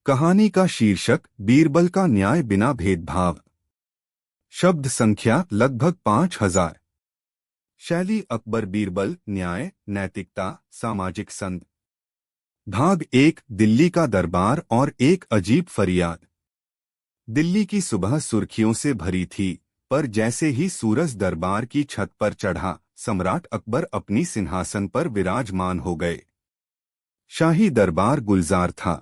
कहानी का शीर्षक बीरबल का न्याय बिना भेदभाव। शब्द संख्या लगभग 5000। शैली अकबर बीरबल न्याय नैतिकता सामाजिक संद। भाग 1 दिल्ली का दरबार और एक अजीब फरियाद। दिल्ली की सुबह सुर्खियों से भरी थी, पर जैसे ही सूरज दरबार की छत पर चढ़ा, सम्राट अकबर अपनी सिंहासन पर विराजमान हो गए। शाही दरबार गुलजार था।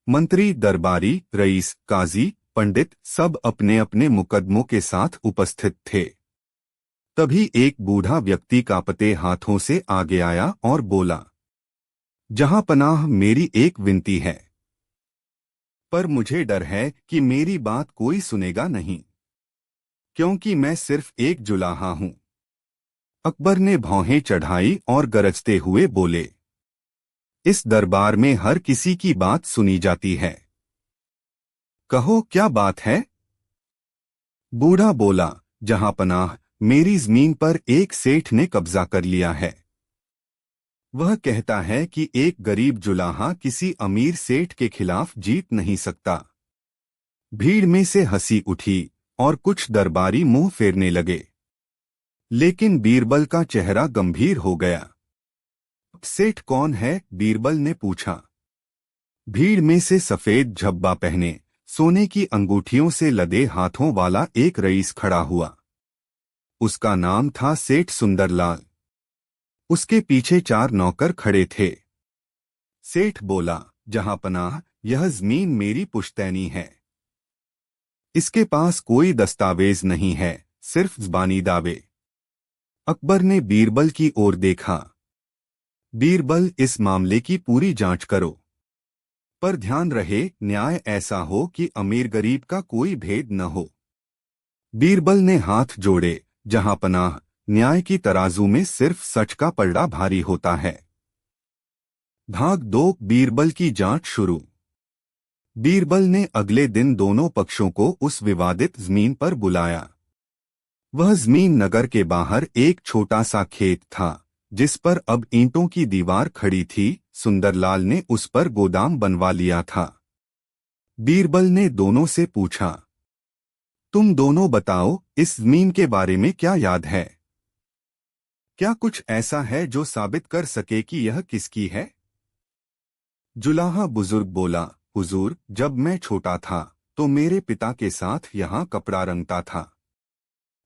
मंत्री, दरबारी, रईस, काजी, पंडित सब अपने अपने मुकदमों के साथ उपस्थित थे। तभी एक बूढ़ा व्यक्ति कांपते हाथों से आगे आया और बोला, जहां पनाह, मेरी एक विनती है, पर मुझे डर है कि मेरी बात कोई सुनेगा नहीं, क्योंकि मैं सिर्फ एक जुलाहा हूं। अकबर ने भौहें चढ़ाई और गरजते हुए बोले, इस दरबार में हर किसी की बात सुनी जाती है। कहो क्या बात है? बूढ़ा बोला, जहां पनाह, मेरी जमीन पर एक सेठ ने कब्जा कर लिया है। वह कहता है कि एक गरीब जुलाहा किसी अमीर सेठ के खिलाफ जीत नहीं सकता। भीड़ में से हंसी उठी और कुछ दरबारी मुंह फेरने लगे, लेकिन बीरबल का चेहरा गंभीर हो गया। सेठ कौन है? बीरबल ने पूछा। भीड़ में से सफेद झब्बा पहने, सोने की अंगूठियों से लदे हाथों वाला एक रईस खड़ा हुआ। उसका नाम था सेठ सुंदरलाल। उसके पीछे 4 नौकर खड़े थे। सेठ बोला, जहां पनाह, यह जमीन मेरी पुश्तैनी है। इसके पास कोई दस्तावेज नहीं है, सिर्फ ज़बानी दावे। अकबर ने बीरबल की ओर देखा। बीरबल, इस मामले की पूरी जांच करो, पर ध्यान रहे न्याय ऐसा हो कि अमीर गरीब का कोई भेद न हो। बीरबल ने हाथ जोड़े, जहां पनाह, न्याय की तराजू में सिर्फ सच का पलड़ा भारी होता है। भाग 2 बीरबल की जांच शुरू। बीरबल ने अगले दिन दोनों पक्षों को उस विवादित जमीन पर बुलाया। वह जमीन नगर के बाहर एक छोटा सा खेत था, जिस पर अब ईंटों की दीवार खड़ी थी। सुंदरलाल ने उस पर गोदाम बनवा लिया था। बीरबल ने दोनों से पूछा, तुम दोनों बताओ, इस जमीन के बारे में क्या याद है? क्या कुछ ऐसा है जो साबित कर सके कि यह किसकी है? जुलाहा बुजुर्ग बोला, हुजूर, जब मैं छोटा था तो मेरे पिता के साथ यहाँ कपड़ा रंगता था।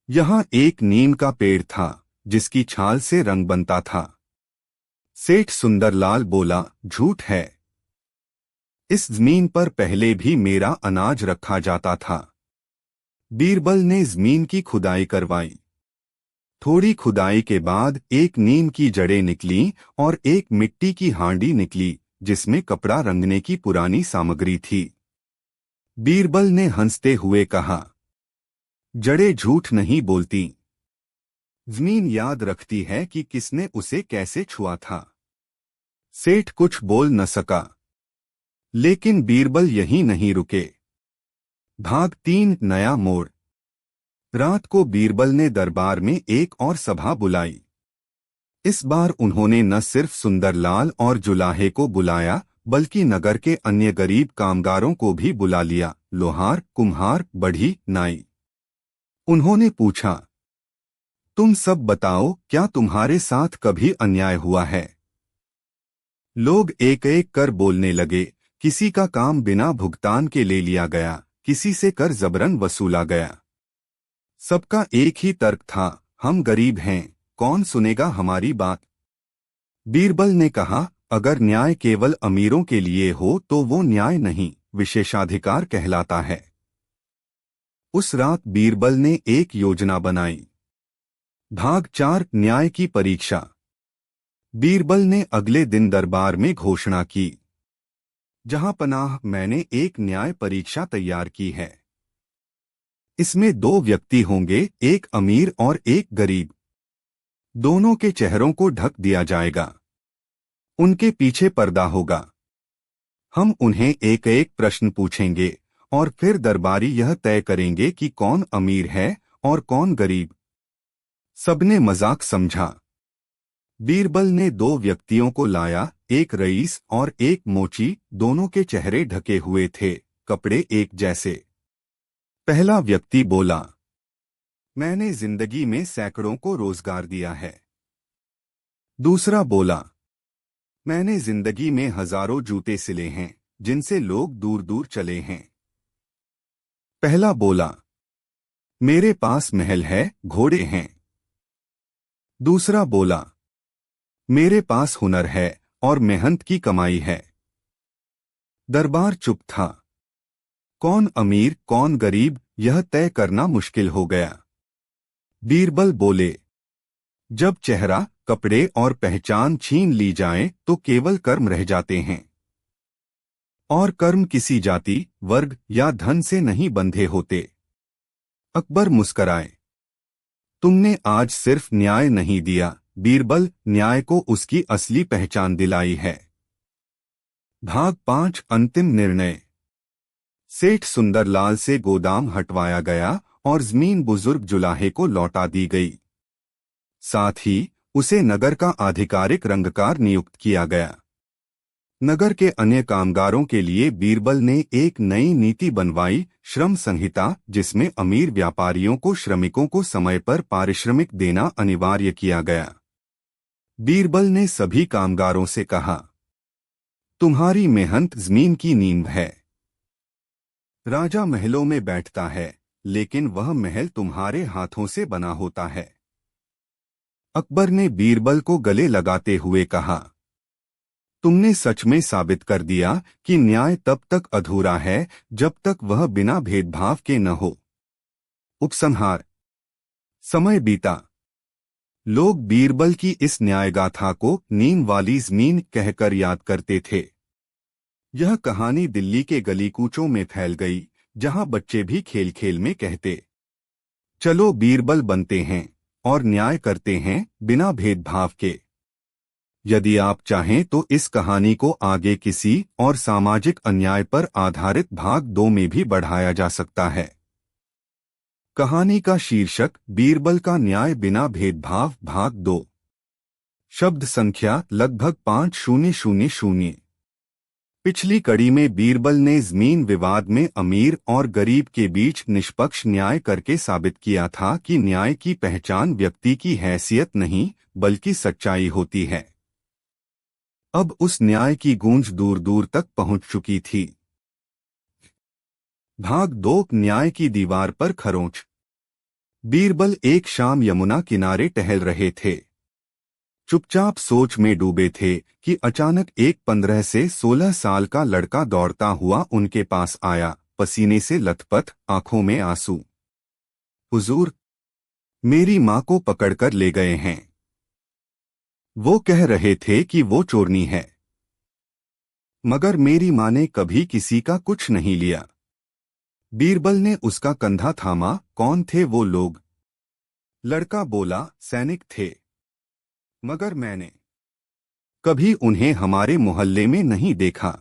यहाँ एक नीम का पेड़ था, जिसकी छाल से रंग बनता था। सेठ सुंदरलाल बोला, झूठ है। इस जमीन पर पहले भी मेरा अनाज रखा जाता था। बीरबल ने जमीन की खुदाई करवाई। थोड़ी खुदाई के बाद एक नीम की जड़ें निकली और एक मिट्टी की हांडी निकली, जिसमें कपड़ा रंगने की पुरानी सामग्री थी। बीरबल ने हंसते हुए कहा, जड़ें झूठ नहीं बोलती। जमीन याद रखती है कि किसने उसे कैसे छुआ था। सेठ कुछ बोल न सका, लेकिन बीरबल यहीं नहीं रुके। भाग 3 नया मोड़। रात को बीरबल ने दरबार में एक और सभा बुलाई। इस बार उन्होंने न सिर्फ सुंदरलाल और जुलाहे को बुलाया, बल्कि नगर के अन्य गरीब कामगारों को भी बुला लिया, लोहार, कुम्हार, बढ़ी, नाई। उन्होंने पूछा, तुम सब बताओ, क्या तुम्हारे साथ कभी अन्याय हुआ है? लोग एक एक कर बोलने लगे। किसी का काम बिना भुगतान के ले लिया गया, किसी से कर जबरन वसूला गया। सबका एक ही तर्क था, हम गरीब हैं, कौन सुनेगा हमारी बात? बीरबल ने कहा, अगर न्याय केवल अमीरों के लिए हो तो वो न्याय नहीं, विशेषाधिकार कहलाता है। उस रात बीरबल ने एक योजना बनाई। भाग 4 न्याय की परीक्षा। बीरबल ने अगले दिन दरबार में घोषणा की, जहां पनाह, मैंने एक न्याय परीक्षा तैयार की है। इसमें 2 व्यक्ति होंगे, एक अमीर और एक गरीब। दोनों के चेहरों को ढक दिया जाएगा। उनके पीछे पर्दा होगा। हम उन्हें एक एक प्रश्न पूछेंगे और फिर दरबारी यह तय करेंगे कि कौन अमीर है और कौन गरीब। सबने मजाक समझा। बीरबल ने दो व्यक्तियों को लाया, एक रईस और एक मोची। दोनों के चेहरे ढके हुए थे, कपड़े एक जैसे। पहला व्यक्ति बोला, मैंने जिंदगी में सैकड़ों को रोजगार दिया है। दूसरा बोला, मैंने जिंदगी में हजारों जूते सिले हैं, जिनसे लोग दूर दूर चले हैं। पहला बोला, मेरे पास महल है, घोड़े हैं। दूसरा बोला, मेरे पास हुनर है और मेहनत की कमाई है। दरबार चुप था। कौन अमीर कौन गरीब, यह तय करना मुश्किल हो गया। बीरबल बोले, जब चेहरा, कपड़े और पहचान छीन ली जाए तो केवल कर्म रह जाते हैं। और कर्म किसी जाति, वर्ग या धन से नहीं बंधे होते। अकबर मुस्कराए। तुमने आज सिर्फ न्याय नहीं दिया बीरबल, न्याय को उसकी असली पहचान दिलाई है। भाग 5 अंतिम निर्णय। सेठ सुंदरलाल से गोदाम हटवाया गया और जमीन बुजुर्ग जुलाहे को लौटा दी गई। साथ ही उसे नगर का आधिकारिक रंगकार नियुक्त किया गया। नगर के अन्य कामगारों के लिए बीरबल ने एक नई नीति बनवाई, श्रम संहिता, जिसमें अमीर व्यापारियों को श्रमिकों को समय पर पारिश्रमिक देना अनिवार्य किया गया। बीरबल ने सभी कामगारों से कहा, तुम्हारी मेहनत जमीन की नींव है। राजा महलों में बैठता है, लेकिन वह महल तुम्हारे हाथों से बना होता है। अकबर ने बीरबल को गले लगाते हुए कहा, तुमने सच में साबित कर दिया कि न्याय तब तक अधूरा है जब तक वह बिना भेदभाव के न हो। उपसंहार। समय बीता। लोग बीरबल की इस न्यायगाथा को नींद वाली जमीन कहकर याद करते थे। यह कहानी दिल्ली के गली कूचों में फैल गई, जहां बच्चे भी खेल खेल में कहते, चलो बीरबल बनते हैं और न्याय करते हैं बिना भेदभाव के। यदि आप चाहें तो इस कहानी को आगे किसी और सामाजिक अन्याय पर आधारित भाग 2 में भी बढ़ाया जा सकता है। कहानी का शीर्षक बीरबल का न्याय बिना भेदभाव, भाग 2। शब्द संख्या लगभग 5000। पिछली कड़ी में बीरबल ने जमीन विवाद में अमीर और गरीब के बीच निष्पक्ष न्याय करके साबित किया था कि न्याय की पहचान व्यक्ति की हैसियत नहीं बल्कि सच्चाई होती है। अब उस न्याय की गूंज दूर दूर तक पहुंच चुकी थी। भाग 2 न्याय की दीवार पर खरोंच। बीरबल एक शाम यमुना किनारे टहल रहे थे। चुपचाप सोच में डूबे थे कि अचानक एक 15 से 16 साल का लड़का दौड़ता हुआ उनके पास आया, पसीने से लथपथ, आंखों में आंसू। हुजूर, मेरी माँ को पकड़कर ले गए हैं। वो कह रहे थे कि वो चोरनी है, मगर मेरी माँ ने कभी किसी का कुछ नहीं लिया। बीरबल ने उसका कंधा थामा। कौन थे वो लोग? लड़का बोला, सैनिक थे, मगर मैंने कभी उन्हें हमारे मोहल्ले में नहीं देखा।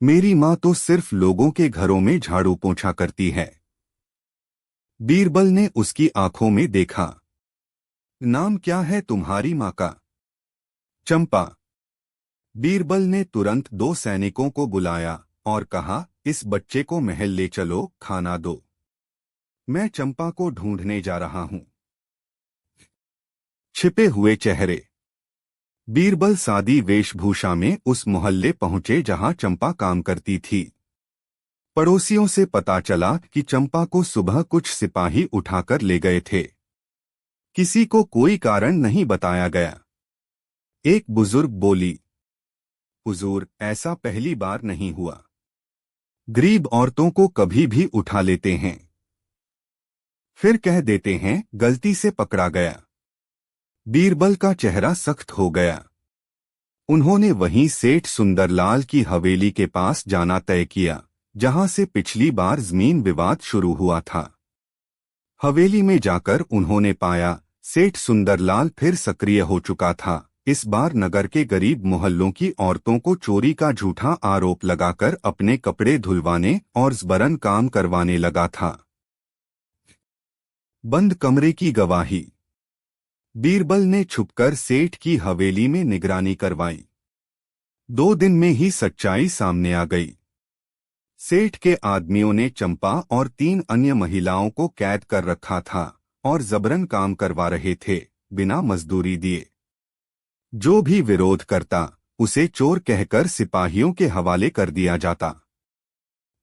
मेरी माँ तो सिर्फ लोगों के घरों में झाड़ू पोंछा करती है। बीरबल ने उसकी आंखों में देखा। नाम क्या है तुम्हारी माँ का? चंपा। बीरबल ने तुरंत 2 सैनिकों को बुलाया और कहा, इस बच्चे को महल ले चलो, खाना दो। मैं चंपा को ढूंढने जा रहा हूं। छिपे हुए चेहरे। बीरबल सादी वेशभूषा में उस मोहल्ले पहुंचे जहां चंपा काम करती थी। पड़ोसियों से पता चला कि चंपा को सुबह कुछ सिपाही उठाकर ले गए थे। किसी को कोई कारण नहीं बताया गया। एक बुजुर्ग बोली, हुजूर, ऐसा पहली बार नहीं हुआ। गरीब औरतों को कभी भी उठा लेते हैं, फिर कह देते हैं गलती से पकड़ा गया। बीरबल का चेहरा सख्त हो गया। उन्होंने वहीं सेठ सुंदरलाल की हवेली के पास जाना तय किया, जहां से पिछली बार जमीन विवाद शुरू हुआ था। हवेली में जाकर उन्होंने पाया सेठ सुंदरलाल फिर सक्रिय हो चुका था। इस बार नगर के गरीब मोहल्लों की औरतों को चोरी का झूठा आरोप लगाकर अपने कपड़े धुलवाने और ज़बरन काम करवाने लगा था। बंद कमरे की गवाही। बीरबल ने छुपकर सेठ की हवेली में निगरानी करवाई। 2 दिन में ही सच्चाई सामने आ गई। सेठ के आदमियों ने चंपा और 3 अन्य महिलाओं को कैद कर रखा था और जबरन काम करवा रहे थे, बिना मजदूरी दिए। जो भी विरोध करता उसे चोर कहकर सिपाहियों के हवाले कर दिया जाता।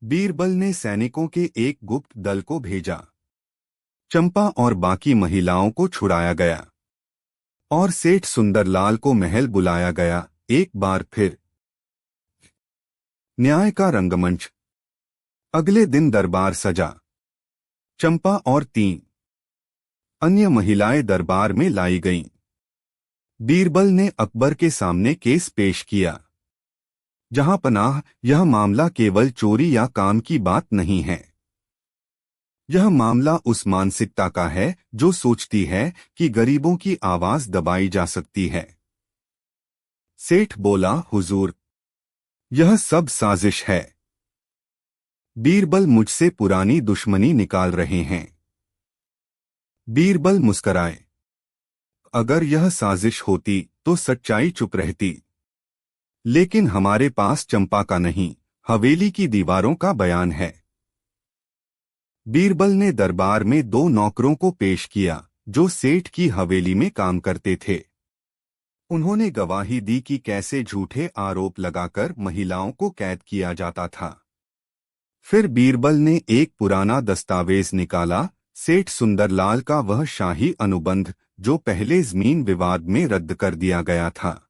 बीरबल ने सैनिकों के एक गुप्त दल को भेजा। चंपा और बाकी महिलाओं को छुड़ाया गया और सेठ सुंदरलाल को महल बुलाया गया। एक बार फिर न्याय का रंगमंच। अगले दिन दरबार सजा। चंपा और 3 अन्य महिलाएं दरबार में लाई गईं। बीरबल ने अकबर के सामने केस पेश किया। जहां पनाह, यह मामला केवल चोरी या काम की बात नहीं है। यह मामला उस मानसिकता का है जो सोचती है कि गरीबों की आवाज दबाई जा सकती है। सेठ बोला, हुजूर, यह सब साजिश है। बीरबल मुझसे पुरानी दुश्मनी निकाल रहे हैं। बीरबल मुस्कराए। अगर यह साजिश होती तो सच्चाई चुप रहती, लेकिन हमारे पास चंपा का नहीं, हवेली की दीवारों का बयान है। बीरबल ने दरबार में 2 नौकरों को पेश किया जो सेठ की हवेली में काम करते थे। उन्होंने गवाही दी कि कैसे झूठे आरोप लगाकर महिलाओं को कैद किया जाता था। फिर बीरबल ने एक पुराना दस्तावेज निकाला, सेठ सुंदरलाल का वह शाही अनुबंध जो पहले जमीन विवाद में रद्द कर दिया गया था।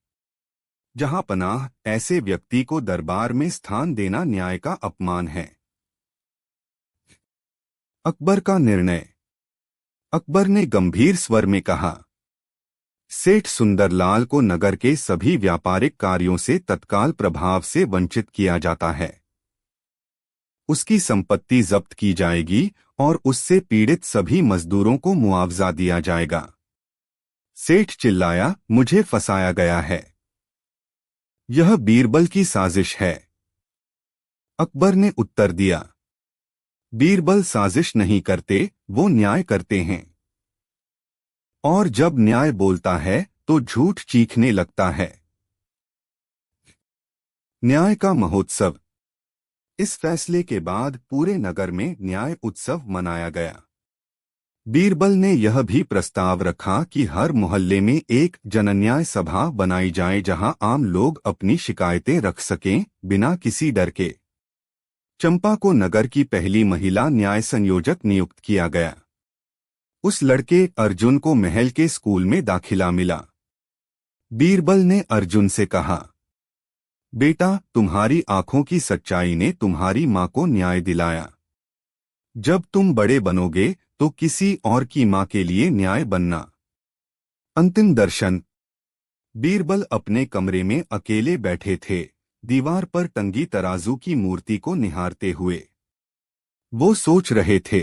जहां पनाह, ऐसे व्यक्ति को दरबार में स्थान देना न्याय का अपमान है। अकबर का निर्णय। अकबर ने गंभीर स्वर में कहा, सेठ सुंदरलाल को नगर के सभी व्यापारिक कार्यों से तत्काल प्रभाव से वंचित किया जाता है। उसकी संपत्ति जब्त की जाएगी और उससे पीड़ित सभी मजदूरों को मुआवजा दिया जाएगा। सेठ चिल्लाया, मुझे फंसाया गया है। यह बीरबल की साजिश है। अकबर ने उत्तर दिया, बीरबल साजिश नहीं करते, वो न्याय करते हैं। और जब न्याय बोलता है तो झूठ चीखने लगता है। न्याय का महोत्सव। इस फैसले के बाद पूरे नगर में न्याय उत्सव मनाया गया। बीरबल ने यह भी प्रस्ताव रखा कि हर मोहल्ले में एक जनन्याय सभा बनाई जाए जहां आम लोग अपनी शिकायतें रख सकें बिना किसी डर के। चंपा को नगर की पहली महिला न्याय संयोजक नियुक्त किया गया। उस लड़के अर्जुन को महल के स्कूल में दाखिला मिला। बीरबल ने अर्जुन से कहा, बेटा, तुम्हारी आंखों की सच्चाई ने तुम्हारी मां को न्याय दिलाया। जब तुम बड़े बनोगे तो किसी और की मां के लिए न्याय बनना। अंतिम दर्शन। बीरबल अपने कमरे में अकेले बैठे थे, दीवार पर टंगी तराजू की मूर्ति को निहारते हुए। वो सोच रहे थे,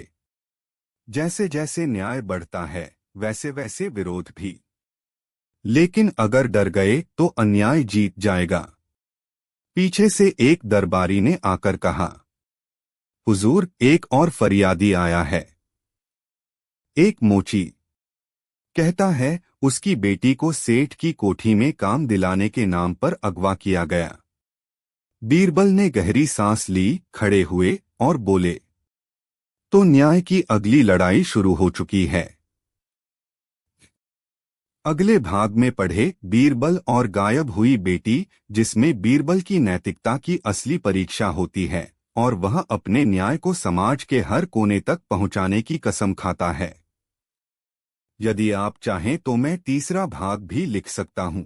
जैसे जैसे न्याय बढ़ता है वैसे वैसे विरोध भी। लेकिन अगर डर गए तो अन्याय जीत जाएगा। पीछे से एक दरबारी ने आकर कहा, हुजूर, एक और फरियादी आया है। एक मोची कहता है उसकी बेटी को सेठ की कोठी में काम दिलाने के नाम पर अगवा किया गया। बीरबल ने गहरी सांस ली, खड़े हुए और बोले, तो न्याय की अगली लड़ाई शुरू हो चुकी है। अगले भाग में पढ़े बीरबल और गायब हुई बेटी, जिसमें बीरबल की नैतिकता की असली परीक्षा होती है और वह अपने न्याय को समाज के हर कोने तक पहुंचाने की कसम खाता है। यदि आप चाहें तो मैं तीसरा भाग भी लिख सकता हूं।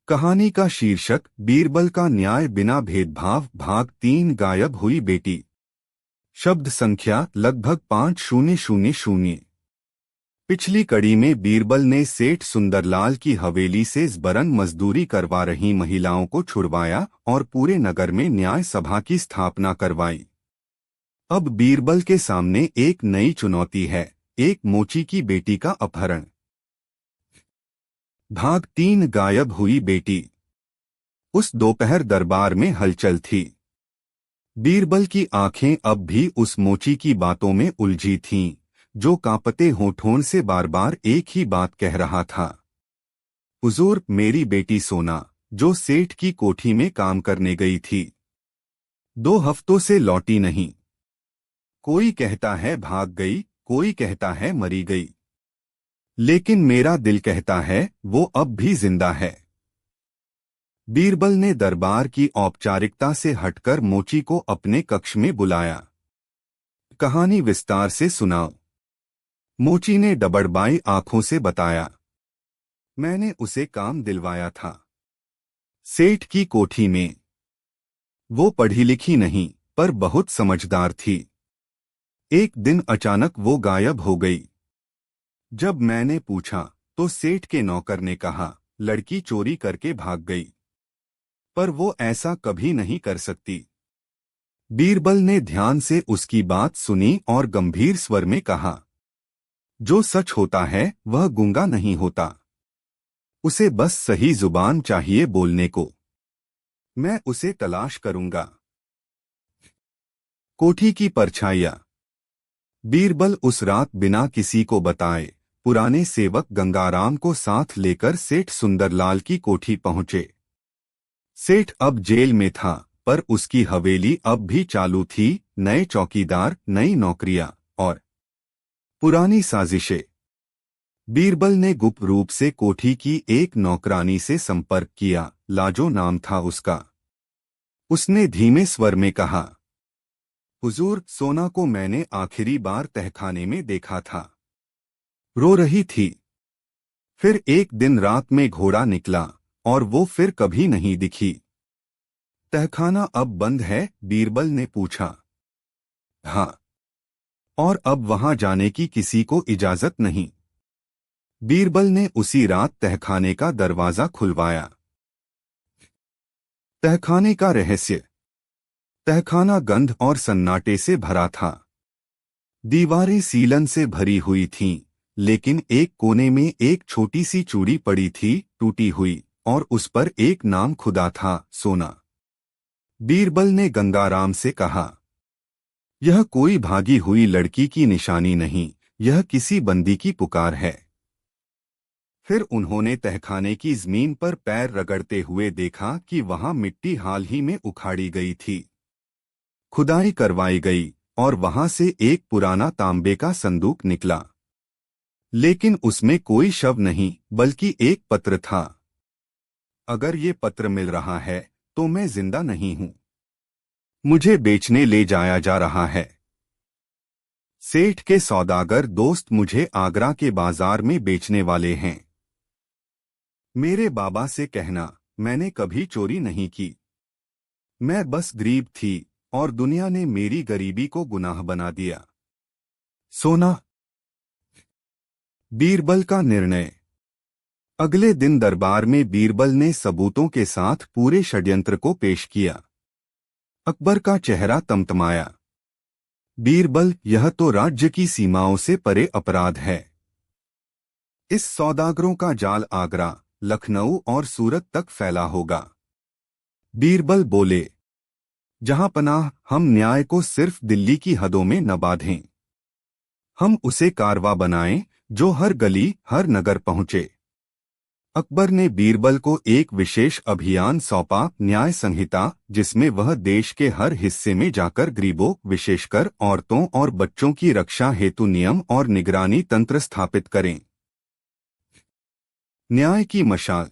कहानी का शीर्षक बीरबल का न्याय बिना भेदभाव, भाग 3, गायब हुई बेटी। शब्द संख्या लगभग 5000। पिछली कड़ी में बीरबल ने सेठ सुंदरलाल की हवेली से जबरन मजदूरी करवा रही महिलाओं को छुड़वाया और पूरे नगर में न्याय सभा की स्थापना करवाई। अब बीरबल के सामने एक नई चुनौती है, एक मोची की बेटी का अपहरण। भाग 3, गायब हुई बेटी। उस दोपहर दरबार में हलचल थी। बीरबल की आंखें अब भी उस मोची की बातों में उलझी थीं, जो कांपते होठों से बार बार एक ही बात कह रहा था। हुजूर, मेरी बेटी सोना, जो सेठ की कोठी में काम करने गई थी, 2 हफ्तों से लौटी नहीं। कोई कहता है भाग गई, कोई कहता है मरी गई, लेकिन मेरा दिल कहता है वो अब भी जिंदा है। बीरबल ने दरबार की औपचारिकता से हटकर मोची को अपने कक्ष में बुलाया। कहानी विस्तार से सुनाओ। मोची ने डबडबाई आंखों से बताया। मैंने उसे काम दिलवाया था, सेठ की कोठी में। वो पढ़ी लिखी नहीं, पर बहुत समझदार थी। एक दिन अचानक वो गायब हो गई। जब मैंने पूछा तो सेठ के नौकर ने कहा लड़की चोरी करके भाग गई, पर वो ऐसा कभी नहीं कर सकती। बीरबल ने ध्यान से उसकी बात सुनी और गंभीर स्वर में कहा, जो सच होता है वह गूंगा नहीं होता, उसे बस सही जुबान चाहिए बोलने को। मैं उसे तलाश करूंगा। कोठी की परछाइयां। बीरबल उस रात बिना किसी को बताए पुराने सेवक गंगाराम को साथ लेकर सेठ सुंदरलाल की कोठी पहुंचे। सेठ अब जेल में था, पर उसकी हवेली अब भी चालू थी। नए चौकीदार, नई नौकरियां और पुरानी साजिशें। बीरबल ने गुप्त रूप से कोठी की एक नौकरानी से संपर्क किया। लाजो नाम था उसका। उसने धीमे स्वर में कहा, हुजूर, सोना को मैंने आखिरी बार तहखाने में देखा था, रो रही थी। फिर एक दिन रात में घोड़ा निकला और वो फिर कभी नहीं दिखी। तहखाना अब बंद है? बीरबल ने पूछा। हाँ, और अब वहां जाने की किसी को इजाजत नहीं। बीरबल ने उसी रात तहखाने का दरवाजा खुलवाया। तहखाने का रहस्य। तहखाना गंध और सन्नाटे से भरा था। दीवारें सीलन से भरी हुई थीं, लेकिन एक कोने में एक छोटी सी चूड़ी पड़ी थी, टूटी हुई, और उस पर एक नाम खुदा था, सोना। बीरबल ने गंगाराम से कहा, यह कोई भागी हुई लड़की की निशानी नहीं, यह किसी बंदी की पुकार है। फिर उन्होंने तहखाने की जमीन पर पैर रगड़ते हुए देखा कि वहां मिट्टी हाल ही में उखाड़ी गई थी। खुदाई करवाई गई और वहां से एक पुराना तांबे का संदूक निकला, लेकिन उसमें कोई शव नहीं, बल्कि एक पत्र था। अगर ये पत्र मिल रहा है तो मैं जिंदा नहीं हूं। मुझे बेचने ले जाया जा रहा है। सेठ के सौदागर दोस्त मुझे आगरा के बाजार में बेचने वाले हैं। मेरे बाबा से कहना, मैंने कभी चोरी नहीं की। मैं बस गरीब थी और दुनिया ने मेरी गरीबी को गुनाह बना दिया। सोना। बीरबल का निर्णय। अगले दिन दरबार में बीरबल ने सबूतों के साथ पूरे षड्यंत्र को पेश किया। अकबर का चेहरा तमतमाया। बीरबल, यह तो राज्य की सीमाओं से परे अपराध है। इस सौदागरों का जाल आगरा, लखनऊ और सूरत तक फैला होगा। बीरबल बोले, जहां पनाह, हम न्याय को सिर्फ दिल्ली की हदों में न बांधें। हम उसे कारवा बनाएं जो हर गली, हर नगर पहुंचे। अकबर ने बीरबल को एक विशेष अभियान सौंपा, न्याय संहिता, जिसमें वह देश के हर हिस्से में जाकर गरीबों, विशेषकर औरतों और बच्चों की रक्षा हेतु नियम और निगरानी तंत्र स्थापित करें। न्याय की मशाल।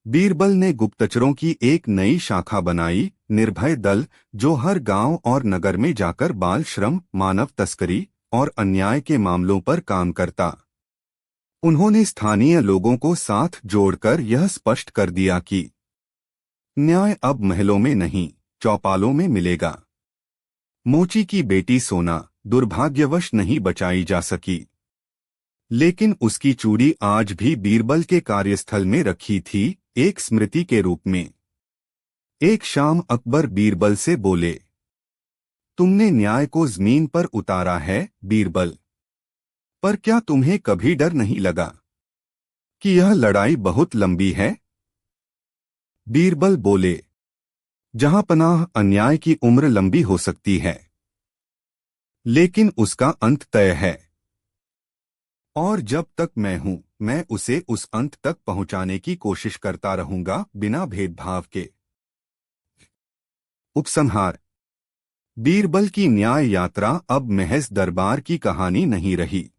बीरबल ने गुप्तचरों की एक नई शाखा बनाई, निर्भय दल, जो हर गांव और नगर में जाकर बाल श्रम, मानव तस्करी और अन्याय के मामलों पर काम करता। उन्होंने स्थानीय लोगों को साथ जोड़कर यह स्पष्ट कर दिया कि न्याय अब महलों में नहीं, चौपालों में मिलेगा। मोची की बेटी सोना दुर्भाग्यवश नहीं बचाई जा सकी, लेकिन उसकी चूड़ी आज भी बीरबल के कार्यस्थल में रखी थी, एक स्मृति के रूप में। एक शाम अकबर बीरबल से बोले, तुमने न्याय को जमीन पर उतारा है, बीरबल, पर क्या तुम्हें कभी डर नहीं लगा कि यह लड़ाई बहुत लंबी है? बीरबल बोले, जहां पनाह, अन्याय की उम्र लंबी हो सकती है, लेकिन उसका अंत तय है। और जब तक मैं हूं, मैं उसे उस अंत तक पहुंचाने की कोशिश करता रहूंगा, बिना भेदभाव के। उपसंहार। बीरबल की न्याय यात्रा अब महज दरबार की कहानी नहीं रही।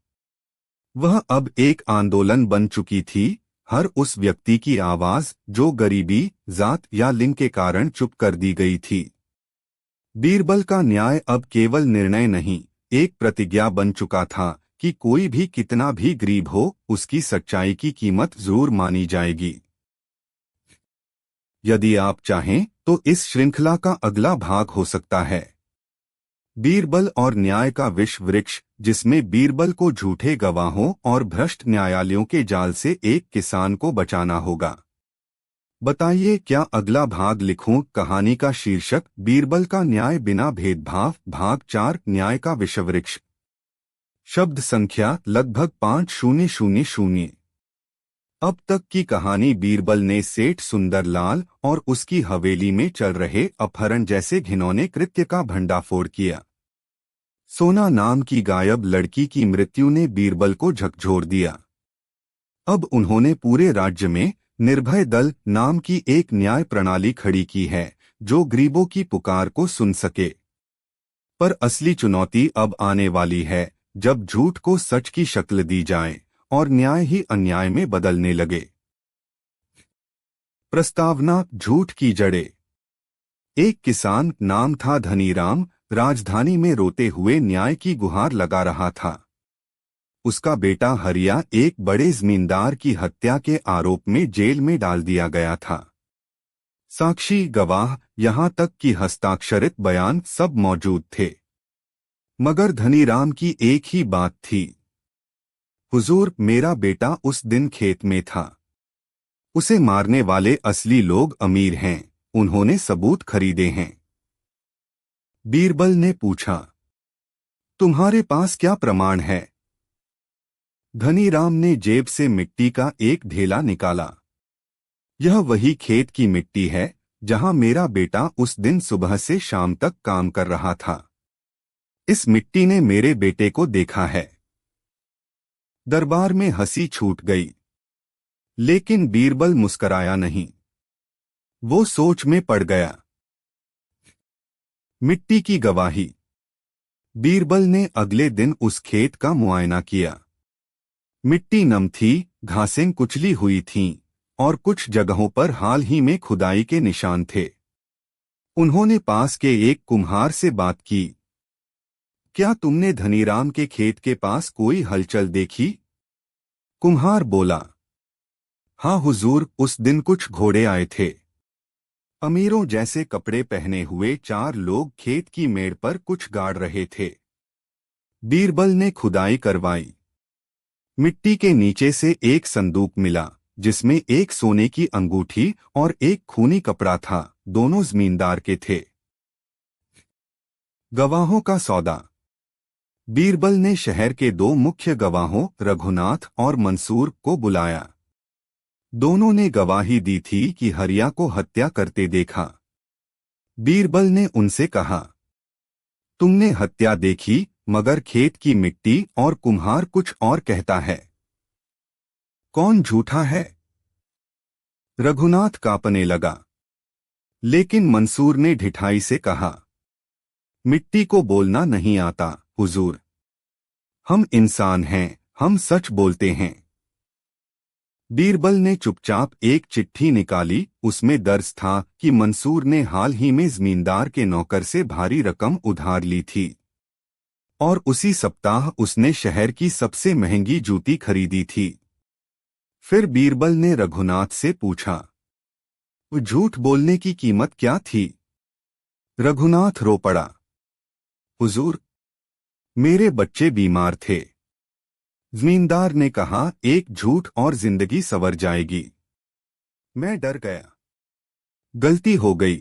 वह अब एक आंदोलन बन चुकी थी। हर उस व्यक्ति की आवाज जो गरीबी, जात या लिंग के कारण चुप कर दी गई थी। बीरबल का न्याय अब केवल निर्णय नहीं, एक प्रतिज्ञा बन चुका था कि कोई भी कितना भी गरीब हो, उसकी सच्चाई की कीमत जरूर मानी जाएगी। यदि आप चाहें तो इस श्रृंखला का अगला भाग हो सकता है बीरबल और न्याय का विष वृक्ष, जिसमें बीरबल को झूठे गवाहों और भ्रष्ट न्यायालयों के जाल से एक किसान को बचाना होगा। बताइए, क्या अगला भाग लिखूं? कहानी का शीर्षक बीरबल का न्याय बिना भेदभाव, भाग 4, न्याय का विषवृक्ष। शब्द संख्या लगभग 5000। अब तक की कहानी बीरबल ने सेठ सुंदरलाल और उसकी हवेली में चल रहे अपहरण जैसे घिनौने कृत्य का भंडाफोड़ किया। सोना नाम की गायब लड़की की मृत्यु ने बीरबल को झकझोर दिया। अब उन्होंने पूरे राज्य में निर्भय दल नाम की एक न्याय प्रणाली खड़ी की है, जो गरीबों की पुकार को सुन सके। पर असली चुनौती अब आने वाली है, जब झूठ को सच की शक्ल दी जाए और न्याय ही अन्याय में बदलने लगे। प्रस्तावना: झूठ की जड़ें। एक किसान, नाम था धनीराम, राजधानी में रोते हुए न्याय की गुहार लगा रहा था। उसका बेटा हरिया एक बड़े जमींदार की हत्या के आरोप में जेल में डाल दिया गया था। साक्षी, गवाह, यहां तक कि हस्ताक्षरित बयान सब मौजूद थे। मगर धनीराम की एक ही बात थी, हुजूर, मेरा बेटा उस दिन खेत में था। उसे मारने वाले असली लोग अमीर हैं, उन्होंने सबूत खरीदे हैं। बीरबल ने पूछा, तुम्हारे पास क्या प्रमाण है? धनीराम ने जेब से मिट्टी का एक ढेला निकाला। यह वही खेत की मिट्टी है जहां मेरा बेटा उस दिन सुबह से शाम तक काम कर रहा था। इस मिट्टी ने मेरे बेटे को देखा है। दरबार में हंसी छूट गई, लेकिन बीरबल मुस्कराया नहीं। वो सोच में पड़ गया। मिट्टी की गवाही। बीरबल ने अगले दिन उस खेत का मुआयना किया। मिट्टी नम थी, घासें कुचली हुई थीं और कुछ जगहों पर हाल ही में खुदाई के निशान थे। उन्होंने पास के एक कुम्हार से बात की। क्या तुमने धनीराम के खेत के पास कोई हलचल देखी? कुम्हार बोला, हाँ हुजूर, उस दिन कुछ घोड़े आए थे। अमीरों जैसे कपड़े पहने हुए 4 लोग खेत की मेड़ पर कुछ गाड़ रहे थे। बीरबल ने खुदाई करवाई। मिट्टी के नीचे से एक संदूक मिला, जिसमें एक सोने की अंगूठी और एक खूनी कपड़ा था, दोनों जमींदार के थे। गवाहों का सौदा। बीरबल ने शहर के 2 मुख्य गवाहों, रघुनाथ और मंसूर, को बुलाया। दोनों ने गवाही दी थी कि हरिया को हत्या करते देखा। बीरबल ने उनसे कहा, तुमने हत्या देखी, मगर खेत की मिट्टी और कुम्हार कुछ और कहता है। कौन झूठा है? रघुनाथ कांपने लगा, लेकिन मंसूर ने ढिठाई से कहा, मिट्टी को बोलना नहीं आता हुजूर। हम इंसान हैं, हम सच बोलते हैं। बीरबल ने चुपचाप एक चिट्ठी निकाली। उसमें दर्ज था कि मंसूर ने हाल ही में जमींदार के नौकर से भारी रकम उधार ली थी और उसी सप्ताह उसने शहर की सबसे महंगी जूती खरीदी थी। फिर बीरबल ने रघुनाथ से पूछा, झूठ बोलने की कीमत क्या थी? रघुनाथ रो पड़ा, हुजूर, मेरे बच्चे बीमार थे। जमींदार ने कहा, एक झूठ और जिंदगी संवर जाएगी। मैं डर गया। गलती हो गई।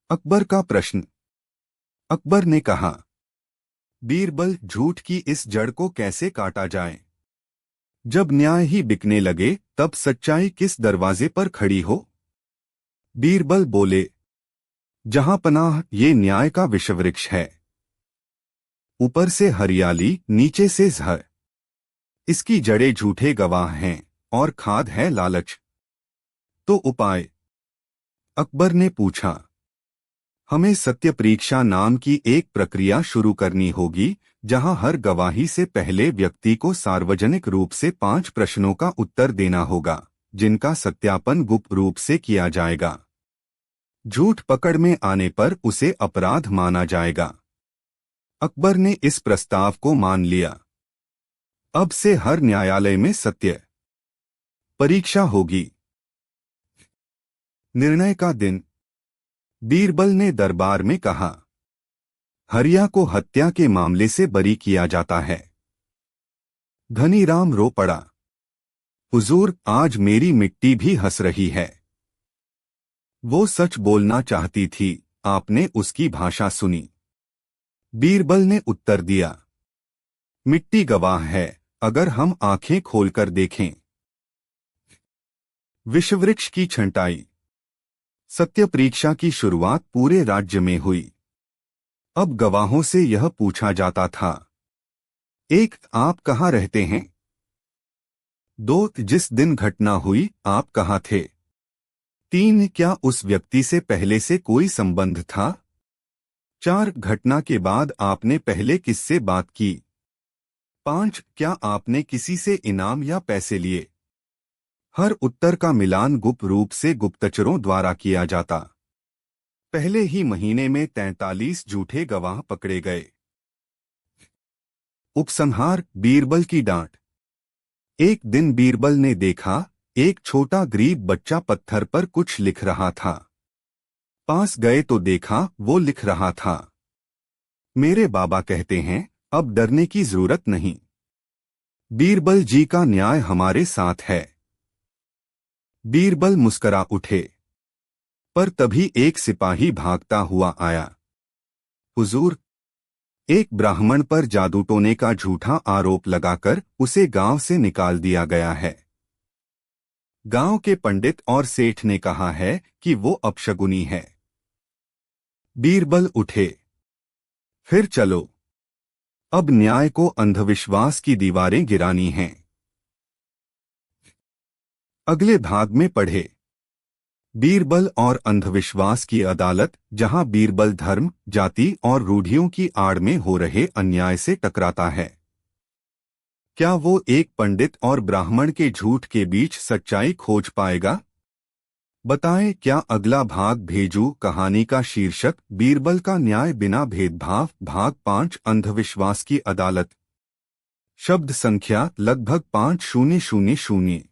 अकबर का प्रश्न। अकबर ने कहा, बीरबल, झूठ की इस जड़ को कैसे काटा जाए? जब न्याय ही बिकने लगे, तब सच्चाई किस दरवाजे पर खड़ी हो? बीरबल बोले, जहां पनाह, ये न्याय का विषवृक्ष है। ऊपर से हरियाली, नीचे से जहर। इसकी जड़ें झूठे गवाह हैं और खाद है लालच। तो उपाय? अकबर ने पूछा। हमें सत्य परीक्षा नाम की एक प्रक्रिया शुरू करनी होगी, जहां हर गवाही से पहले व्यक्ति को सार्वजनिक रूप से 5 प्रश्नों का उत्तर देना होगा, जिनका सत्यापन गुप्त रूप से किया जाएगा। झूठ पकड़ में आने पर उसे अपराध माना जाएगा। अकबर ने इस प्रस्ताव को मान लिया। अब से हर न्यायालय में सत्य परीक्षा होगी। निर्णय का दिन। बीरबल ने दरबार में कहा, हरिया को हत्या के मामले से बरी किया जाता है। धनीराम रो पड़ा। हुजूर, आज मेरी मिट्टी भी हंस रही है। वो सच बोलना चाहती थी, आपने उसकी भाषा सुनी। बीरबल ने उत्तर दिया, मिट्टी गवाह है, अगर हम आंखें खोलकर देखें। विषवृक्ष की छंटाई। सत्य परीक्षा की शुरुआत पूरे राज्य में हुई। अब गवाहों से यह पूछा जाता था, 1. आप कहाँ रहते हैं? 2. जिस दिन घटना हुई आप कहाँ थे? 3. क्या उस व्यक्ति से पहले से कोई संबंध था? 4. घटना के बाद आपने पहले किससे बात की? 5. क्या आपने किसी से इनाम या पैसे लिए? हर उत्तर का मिलान गुप्त रूप से गुप्तचरों द्वारा किया जाता। पहले ही महीने में 43 झूठे गवाह पकड़े गए। उपसंहार। बीरबल की डांट। एक दिन बीरबल ने देखा, एक छोटा गरीब बच्चा पत्थर पर कुछ लिख रहा था। पास गए तो देखा वो लिख रहा था, मेरे बाबा कहते हैं, अब डरने की जरूरत नहीं। बीरबल जी का न्याय हमारे साथ है। बीरबल मुस्करा उठे, पर तभी एक सिपाही भागता हुआ आया। हुजूर, एक ब्राह्मण पर जादू टोने का झूठा आरोप लगाकर उसे गांव से निकाल दिया गया है। गांव के पंडित और सेठ ने कहा है कि वो अपशगुनी है। बीरबल उठे, फिर चलो, अब न्याय को अंधविश्वास की दीवारें गिरानी हैं। अगले भाग में पढ़े, बीरबल और अंधविश्वास की अदालत, जहां बीरबल धर्म, जाति और रूढ़ियों की आड़ में हो रहे अन्याय से टकराता है। क्या वो एक पंडित और ब्राह्मण के झूठ के बीच सच्चाई खोज पाएगा? बताएं, क्या अगला भाग भेजूं? कहानी का शीर्षक बीरबल का न्याय बिना भेदभाव, भाग 5, अंधविश्वास की अदालत। शब्द संख्या लगभग 5000।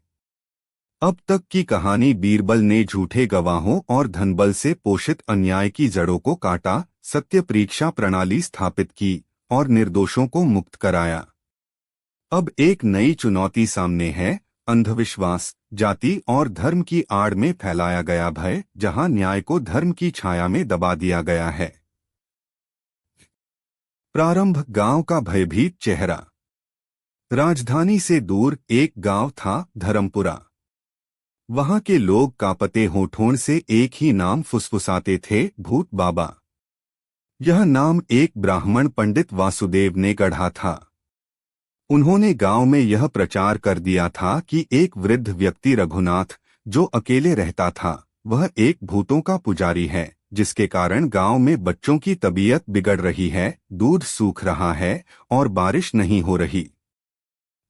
अब तक की कहानी। बीरबल ने झूठे गवाहों और धनबल से पोषित अन्याय की जड़ों को काटा, सत्य परीक्षा प्रणाली स्थापित की और निर्दोषों को मुक्त कराया। अब एक नई चुनौती सामने है, अंधविश्वास, जाति और धर्म की आड़ में फैलाया गया भय, जहां न्याय को धर्म की छाया में दबा दिया गया है। प्रारंभ। गांव का भयभीत चेहरा। राजधानी से दूर एक गांव था, धर्मपुरा। वहां के लोग कांपते होठों से एक ही नाम फुसफुसाते थे, भूत बाबा। यह नाम एक ब्राह्मण पंडित वासुदेव ने गढ़ा था। उन्होंने गांव में यह प्रचार कर दिया था कि एक वृद्ध व्यक्ति रघुनाथ, जो अकेले रहता था, वह एक भूतों का पुजारी है, जिसके कारण गांव में बच्चों की तबीयत बिगड़ रही है, दूध सूख रहा है और बारिश नहीं हो रही।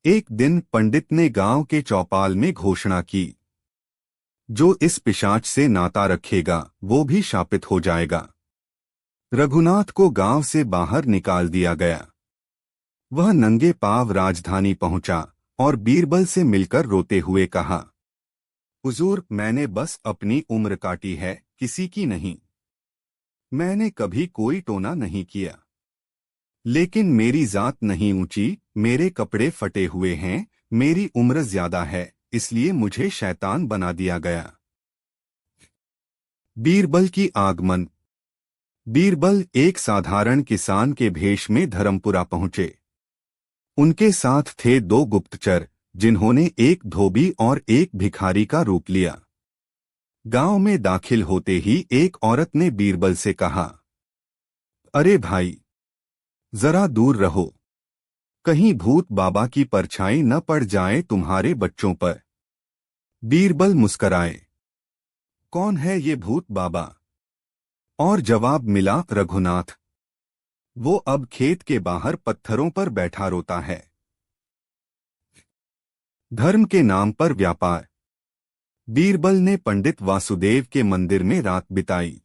एक दिन पंडित ने गांव के चौपाल में घोषणा की, जो इस पिशाच से नाता रखेगा वो भी शापित हो जाएगा। रघुनाथ को गांव से बाहर निकाल दिया गया। वह नंगे पांव राजधानी पहुंचा और बीरबल से मिलकर रोते हुए कहा, हुजूर, मैंने बस अपनी उम्र काटी है, किसी की नहीं। मैंने कभी कोई टोना नहीं किया, लेकिन मेरी जात नहीं ऊंची, मेरे कपड़े फटे हुए हैं, मेरी उम्र ज्यादा है, इसलिए मुझे शैतान बना दिया गया। बीरबल की आगमन। बीरबल एक साधारण किसान के भेष में धर्मपुरा पहुंचे। उनके साथ थे 2 गुप्तचर, जिन्होंने एक धोबी और एक भिखारी का रूप लिया। गांव में दाखिल होते ही एक औरत ने बीरबल से कहा, अरे भाई, जरा दूर रहो, कहीं भूत बाबा की परछाई न पड़ जाए तुम्हारे बच्चों पर। बीरबल मुस्कराए। कौन है ये भूत बाबा? और जवाब मिला, रघुनाथ। वो अब खेत के बाहर पत्थरों पर बैठा रोता है। धर्म के नाम पर व्यापार। बीरबल ने पंडित वासुदेव के मंदिर में रात बिताई।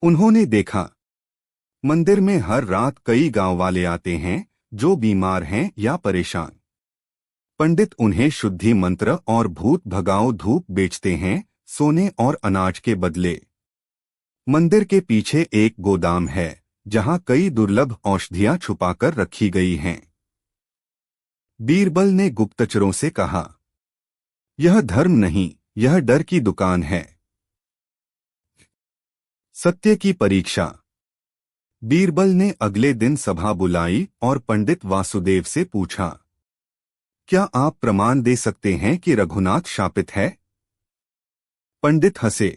उन्होंने देखा, मंदिर में हर रात कई गांव वाले आते हैं जो बीमार हैं या परेशान। पंडित उन्हें शुद्धि मंत्र और भूत भगाओ धूप बेचते हैं, सोने और अनाज के बदले। मंदिर के पीछे एक गोदाम है जहां कई दुर्लभ औषधियां छुपाकर रखी गई हैं। बीरबल ने गुप्तचरों से कहा, यह धर्म नहीं, यह डर की दुकान है। सत्य की परीक्षा। बीरबल ने अगले दिन सभा बुलाई और पंडित वासुदेव से पूछा, क्या आप प्रमाण दे सकते हैं कि रघुनाथ शापित है? पंडित हंसे।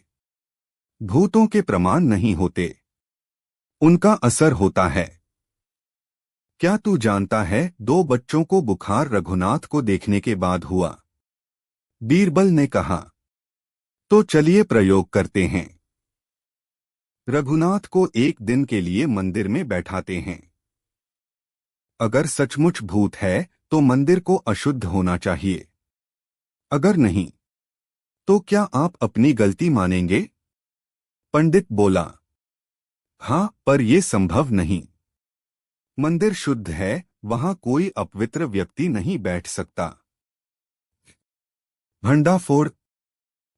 भूतों के प्रमाण नहीं होते, उनका असर होता है। क्या तू जानता है 2 बच्चों को बुखार रघुनाथ को देखने के बाद हुआ? बीरबल ने कहा, तो चलिए प्रयोग करते हैं। रघुनाथ को एक दिन के लिए मंदिर में बैठाते हैं। अगर सचमुच भूत है तो मंदिर को अशुद्ध होना चाहिए। अगर नहीं तो क्या आप अपनी गलती मानेंगे? पंडित बोला, हाँ, पर यह संभव नहीं। मंदिर शुद्ध है, वहां कोई अपवित्र व्यक्ति नहीं बैठ सकता। भंडाफोड़।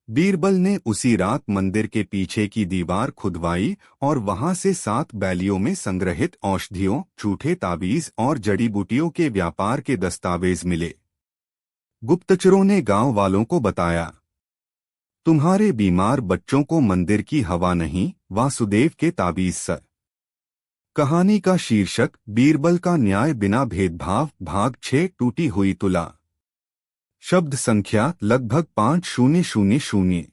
बीरबल ने उसी रात मंदिर के पीछे की दीवार खुदवाई और वहां से 7 बैलियों में संग्रहित औषधियों, झूठे ताबीज और जड़ी बूटियों के व्यापार के दस्तावेज मिले। गुप्तचरों ने गांव वालों को बताया, तुम्हारे बीमार बच्चों को मंदिर की हवा नहीं, वासुदेव के ताबीज से। कहानी का शीर्षक, बीरबल का न्याय बिना भेदभाव, भाग 6, टूटी हुई तुला। शब्द संख्या लगभग 5000।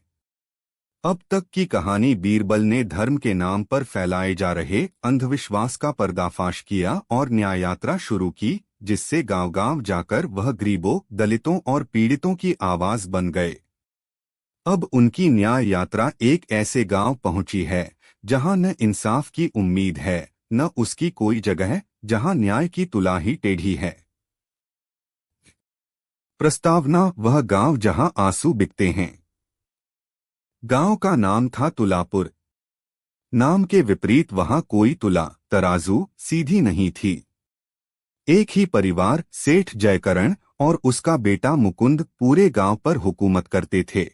अब तक की कहानी बीरबल ने धर्म के नाम पर फैलाए जा रहे अंधविश्वास का पर्दाफाश किया और न्याय यात्रा शुरू की, जिससे गांव-गांव जाकर वह गरीबों, दलितों और पीड़ितों की आवाज बन गए। अब उनकी न्याय यात्रा एक ऐसे गांव पहुंची है जहां न इंसाफ की उम्मीद है, न उसकी कोई जगह, जहां न्याय की तुला ही टेढ़ी है। प्रस्तावना, वह गांव जहां आंसू बिकते हैं। गांव का नाम था तुलापुर। नाम के विपरीत वहां कोई तुला, तराजू, सीधी नहीं थी। एक ही परिवार, सेठ जयकरण और उसका बेटा मुकुंद, पूरे गांव पर हुकूमत करते थे।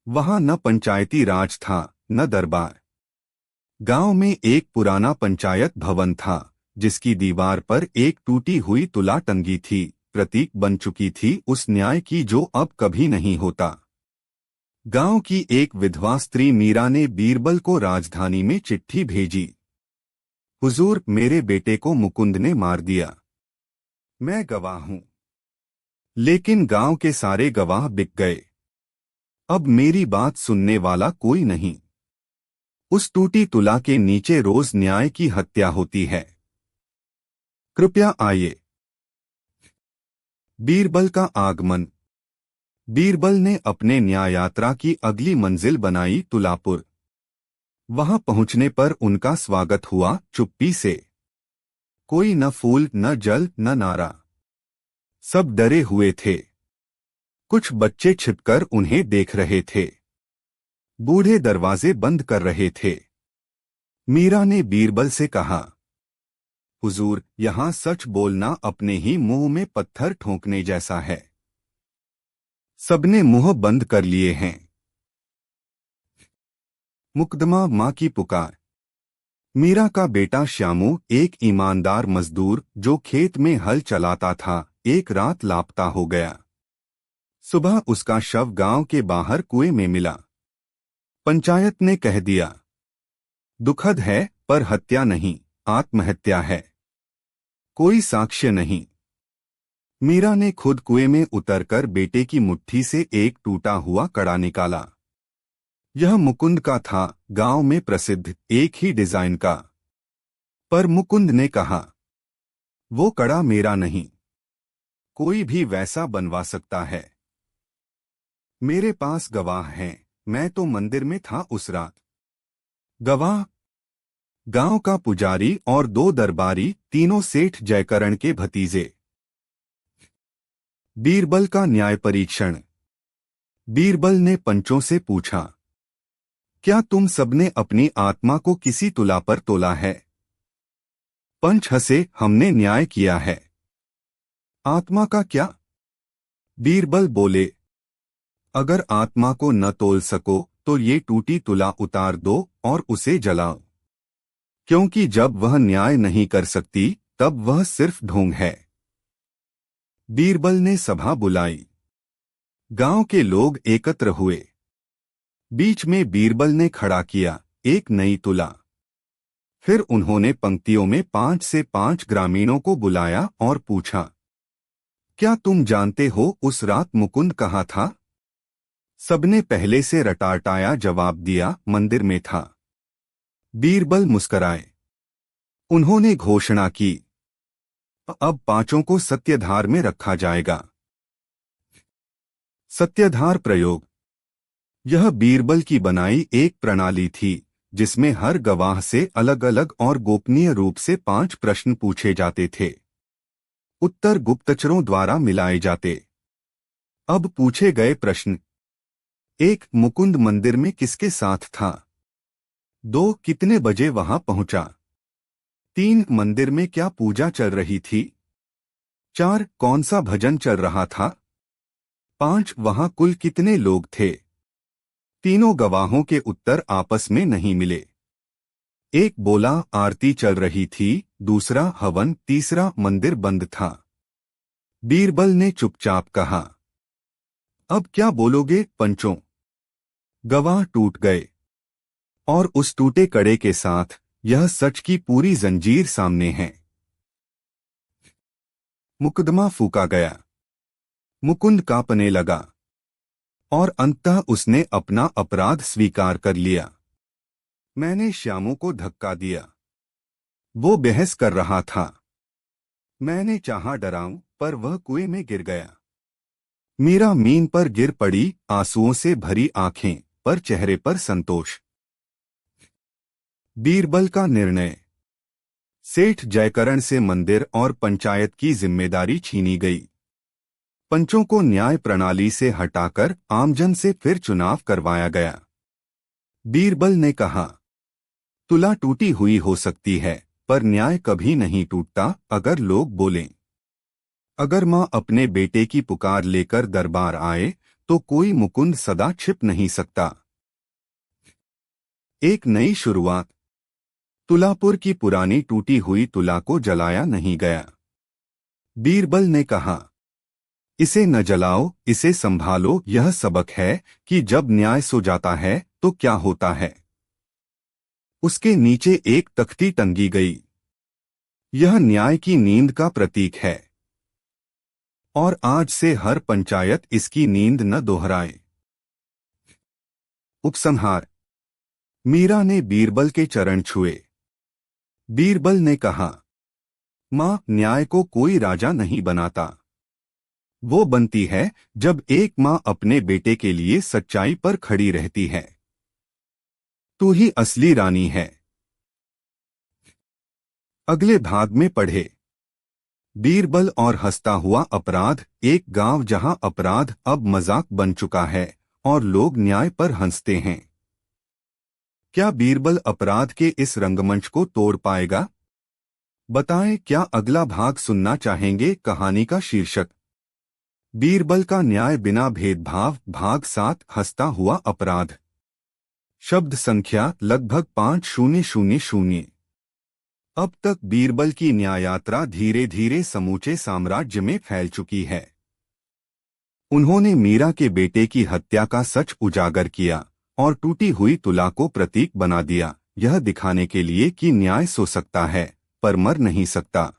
वहां न पंचायती राज था, न दरबार। गांव में एक पुराना पंचायत भवन था, जिसकी दीवार पर एक टूटी हुई तुला टंगी थी, प्रतीक बन चुकी थी उस न्याय की जो अब कभी नहीं होता। गांव की एक विधवा स्त्री मीरा ने बीरबल को राजधानी में चिट्ठी भेजी। हुजूर, मेरे बेटे को मुकुंद ने मार दिया। मैं गवाह हूं। लेकिन गांव के सारे गवाह बिक गए। अब मेरी बात सुनने वाला कोई नहीं। उस टूटी तुला के नीचे रोज न्याय की हत्या होती है। कृपया आइए। बीरबल का आगमन। बीरबल ने अपने न्याय यात्रा की अगली मंजिल बनाई तुलापुर। वहां पहुंचने पर उनका स्वागत हुआ चुप्पी से। कोई न फूल, न जल, न नारा। सब डरे हुए थे। कुछ बच्चे छिपकर उन्हें देख रहे थे। बूढ़े दरवाजे बंद कर रहे थे। मीरा ने बीरबल से कहा, हुजूर, यहां सच बोलना अपने ही मुंह में पत्थर ठोंकने जैसा है। सबने मुंह बंद कर लिए हैं। मुकदमा, मां की पुकार। मीरा का बेटा श्यामू, एक ईमानदार मजदूर जो खेत में हल चलाता था, एक रात लापता हो गया। सुबह उसका शव गांव के बाहर कुएं में मिला। पंचायत ने कह दिया, दुखद है, पर हत्या नहीं, आत्महत्या है। कोई साक्ष्य नहीं। मीरा ने खुद कुएं में उतरकर बेटे की मुट्ठी से एक टूटा हुआ कड़ा निकाला। यह मुकुंद का था, गांव में प्रसिद्ध, एक ही डिजाइन का। पर मुकुंद ने कहा, वो कड़ा मेरा नहीं, कोई भी वैसा बनवा सकता है। मेरे पास गवाह हैं, मैं तो मंदिर में था उस रात। गवाह? गांव का पुजारी और 2 दरबारी, तीनों सेठ जयकरण के भतीजे। बीरबल का न्याय परीक्षण। बीरबल ने पंचों से पूछा, क्या तुम सबने अपनी आत्मा को किसी तुला पर तोला है? पंच हंसे, हमने न्याय किया है। आत्मा का क्या? बीरबल बोले, अगर आत्मा को न तोल सको तो ये टूटी तुला उतार दो और उसे जलाओ, क्योंकि जब वह न्याय नहीं कर सकती तब वह सिर्फ ढोंग है। बीरबल ने सभा बुलाई। गांव के लोग एकत्र हुए। बीच में बीरबल ने खड़ा किया एक नई तुला। फिर उन्होंने पंक्तियों में 5 से 5 ग्रामीणों को बुलाया और पूछा, क्या तुम जानते हो उस रात मुकुंद कहाँ था? सबने पहले से रटारटाया जवाब दिया, मंदिर में था। बीरबल मुस्कराए। उन्होंने घोषणा की, अब 5 को सत्यधार में रखा जाएगा। सत्यधार प्रयोग। यह बीरबल की बनाई एक प्रणाली थी जिसमें हर गवाह से अलग अलग और गोपनीय रूप से 5 प्रश्न पूछे जाते थे। उत्तर गुप्तचरों द्वारा मिलाए जाते। अब पूछे गए प्रश्न। 1. मुकुंद मंदिर में किसके साथ था? 2. कितने बजे वहां पहुंचा? 3. मंदिर में क्या पूजा चल रही थी? 4. कौन सा भजन चल रहा था? 5. वहां कुल कितने लोग थे? तीनों गवाहों के उत्तर आपस में नहीं मिले। एक बोला आरती चल रही थी, दूसरा हवन, तीसरा मंदिर बंद था। बीरबल ने चुपचाप कहा, अब क्या बोलोगे पंचों? गवाह टूट गए। और उस टूटे कड़े के साथ यह सच की पूरी जंजीर सामने है। मुकदमा फूका गया। मुकुंद कांपने लगा और अंततः उसने अपना अपराध स्वीकार कर लिया। मैंने श्यामू को धक्का दिया। वो बहस कर रहा था। मैंने चाहा डराऊं, पर वह कुएं में गिर गया। मीरा मीन पर गिर पड़ी, आंसुओं से भरी आंखें, पर चेहरे पर संतोष। बीरबल का निर्णय। सेठ जयकरण से मंदिर और पंचायत की जिम्मेदारी छीनी गई। पंचों को न्याय प्रणाली से हटाकर आमजन से फिर चुनाव करवाया गया। बीरबल ने कहा, तुला टूटी हुई हो सकती है, पर न्याय कभी नहीं टूटता अगर लोग बोलें। अगर माँ अपने बेटे की पुकार लेकर दरबार आए तो कोई मुकुंद सदा छिप नहीं सकता। एक नई शुरुआत। तुलापुर की पुरानी टूटी हुई तुला को जलाया नहीं गया। बीरबल ने कहा, इसे न जलाओ, इसे संभालो। यह सबक है कि जब न्याय सो जाता है तो क्या होता है। उसके नीचे एक तख्ती टंगी गई। यह न्याय की नींद का प्रतीक है और आज से हर पंचायत इसकी नींद न दोहराए। उपसंहार। मीरा ने बीरबल के चरण छुए। बीरबल ने कहा, मां, न्याय को कोई राजा नहीं बनाता। वो बनती है जब एक मां अपने बेटे के लिए सच्चाई पर खड़ी रहती है। तू ही असली रानी है। अगले भाग में पढ़े। बीरबल और हंसता हुआ अपराध। एक गांव जहां अपराध अब मजाक बन चुका है और लोग न्याय पर हंसते हैं। क्या बीरबल अपराध के इस रंगमंच को तोड़ पाएगा? बताएं, क्या अगला भाग सुनना चाहेंगे? कहानी का शीर्षक, बीरबल का न्याय बिना भेदभाव, भाग 7, हंसता हुआ अपराध। शब्द संख्या लगभग 5000। अब तक बीरबल की न्याय यात्रा धीरे धीरे समूचे साम्राज्य में फैल चुकी है। उन्होंने मीरा के बेटे की हत्या का सच उजागर किया और टूटी हुई तुला को प्रतीक बना दिया, यह दिखाने के लिए कि न्याय सो सकता है पर मर नहीं सकता।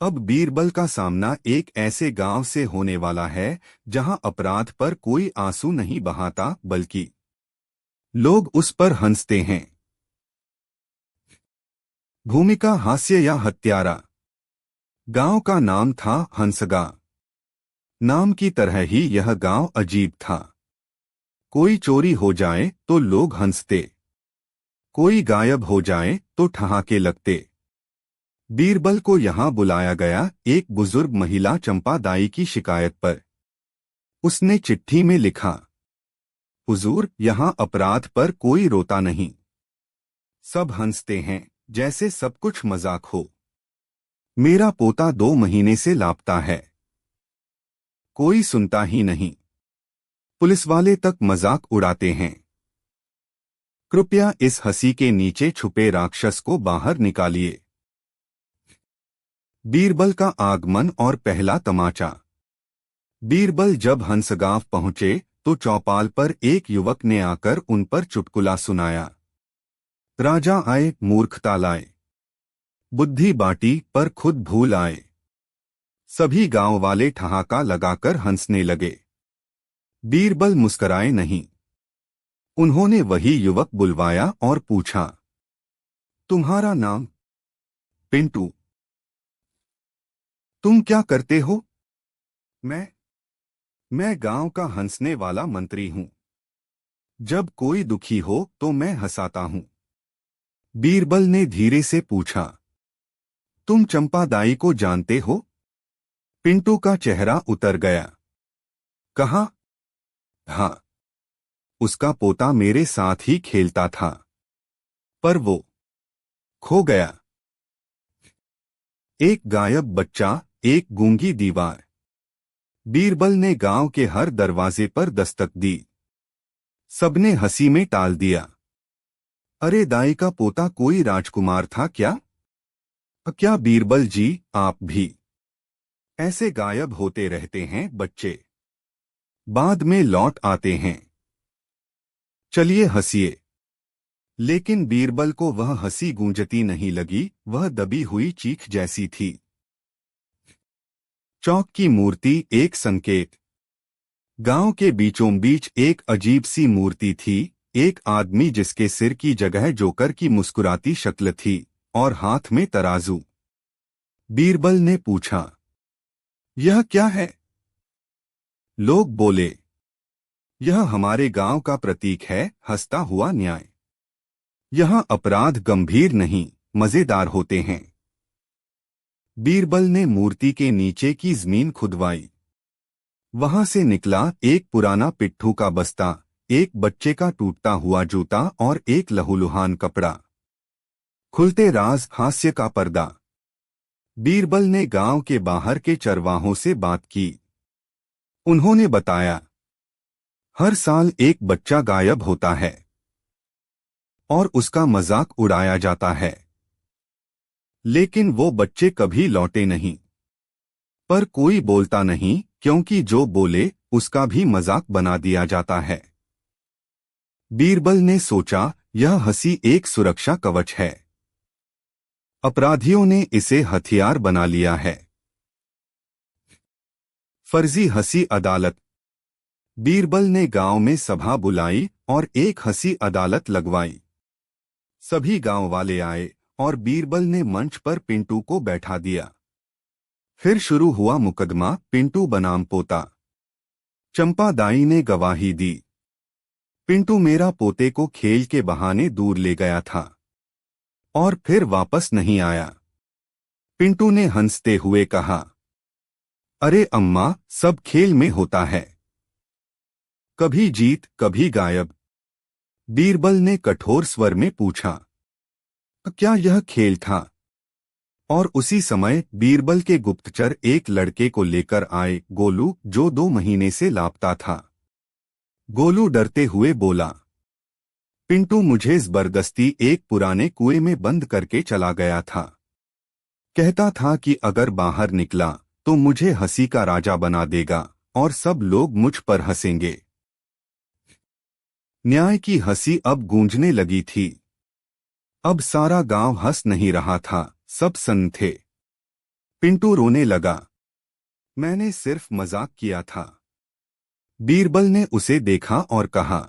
अब बीरबल का सामना एक ऐसे गांव से होने वाला है जहां अपराध पर कोई आंसू नहीं बहाता, बल्कि लोग उस पर हंसते हैं। भूमिका हास्य या हत्यारा। गांव का नाम था हंसगा। नाम की तरह ही यह गांव अजीब था। कोई चोरी हो जाए तो लोग हंसते, कोई गायब हो जाए तो ठहाके लगते। बीरबल को यहां बुलाया गया एक बुजुर्ग महिला चंपा दाई की शिकायत पर। उसने चिट्ठी में लिखा, हुजूर, यहां अपराध पर कोई रोता नहीं। सब हंसते हैं जैसे सब कुछ मजाक हो। मेरा पोता 2 महीने से लापता है, कोई सुनता ही नहीं। पुलिस वाले तक मजाक उड़ाते हैं। कृपया इस हंसी के नीचे छुपे राक्षस को बाहर निकालिए। बीरबल का आगमन और पहला तमाचा। बीरबल जब हंसगांव पहुंचे तो चौपाल पर एक युवक ने आकर उन पर चुटकुला सुनाया। राजा आए, मूर्खता लाए, बुद्धि बांटी पर खुद भूल आए। सभी गांव वाले ठहाका लगाकर हंसने लगे। बीरबल मुस्कराए नहीं। उन्होंने वही युवक बुलवाया और पूछा, तुम्हारा नाम? पिंटू। तुम क्या करते हो? मैं गांव का हंसने वाला मंत्री हूं। जब कोई दुखी हो तो मैं हंसाता हूं। बीरबल ने धीरे से पूछा, तुम चंपा दाई को जानते हो? पिंटू का चेहरा उतर गया। कहा, हाँ, उसका पोता मेरे साथ ही खेलता था, पर वो खो गया। एक गायब बच्चा, एक गूंगी दीवार। बीरबल ने गांव के हर दरवाजे पर दस्तक दी। सबने हंसी में टाल दिया। अरे, दाई का पोता कोई राजकुमार था क्या? क्या बीरबल जी, आप भी ऐसे गायब होते रहते हैं? बच्चे बाद में लौट आते हैं। चलिए हंसिए। लेकिन बीरबल को वह हंसी गूंजती नहीं लगी, वह दबी हुई चीख जैसी थी। चौक की मूर्ति एक संकेत। गांव के बीचों बीच एक अजीब सी मूर्ति थी, एक आदमी जिसके सिर की जगह जोकर की मुस्कुराती शक्ल थी और हाथ में तराजू। बीरबल ने पूछा, यह क्या है? लोग बोले, यह हमारे गांव का प्रतीक है, हंसता हुआ न्याय। यहाँ अपराध गंभीर नहीं, मजेदार होते हैं। बीरबल ने मूर्ति के नीचे की जमीन खुदवाई। वहां से निकला एक पुराना पिट्ठू का बस्ता, एक बच्चे का टूटता हुआ जूता और एक लहूलुहान कपड़ा। खुलते राज, हास्य का पर्दा। बीरबल ने गांव के बाहर के चरवाहों से बात की। उन्होंने बताया, हर साल एक बच्चा गायब होता है और उसका मजाक उड़ाया जाता है, लेकिन वो बच्चे कभी लौटे नहीं। पर कोई बोलता नहीं, क्योंकि जो बोले उसका भी मजाक बना दिया जाता है। बीरबल ने सोचा, यह हंसी एक सुरक्षा कवच है। अपराधियों ने इसे हथियार बना लिया है। फर्जी हंसी अदालत। बीरबल ने गांव में सभा बुलाई और एक हंसी अदालत लगवाई। सभी गांव वाले आए और बीरबल ने मंच पर पिंटू को बैठा दिया। फिर शुरू हुआ मुकदमा, पिंटू बनाम पोता। चंपा दाई ने गवाही दी। पिंटू मेरा पोते को खेल के बहाने दूर ले गया था और फिर वापस नहीं आया। पिंटू ने हंसते हुए कहा, अरे अम्मा, सब खेल में होता है, कभी जीत कभी गायब। बीरबल ने कठोर स्वर में पूछा, क्या यह खेल था? और उसी समय बीरबल के गुप्तचर एक लड़के को लेकर आए, गोलू, जो 2 महीने से लापता था। गोलू डरते हुए बोला, पिंटू मुझे जबरदस्ती एक पुराने कुएं में बंद करके चला गया था। कहता था कि अगर बाहर निकला तो मुझे हंसी का राजा बना देगा और सब लोग मुझ पर हंसेंगे। न्याय की हंसी अब गूंजने लगी थी। अब सारा गांव हंस नहीं रहा था, सब सन्न थे। पिंटू रोने लगा, मैंने सिर्फ मजाक किया था। बीरबल ने उसे देखा और कहा,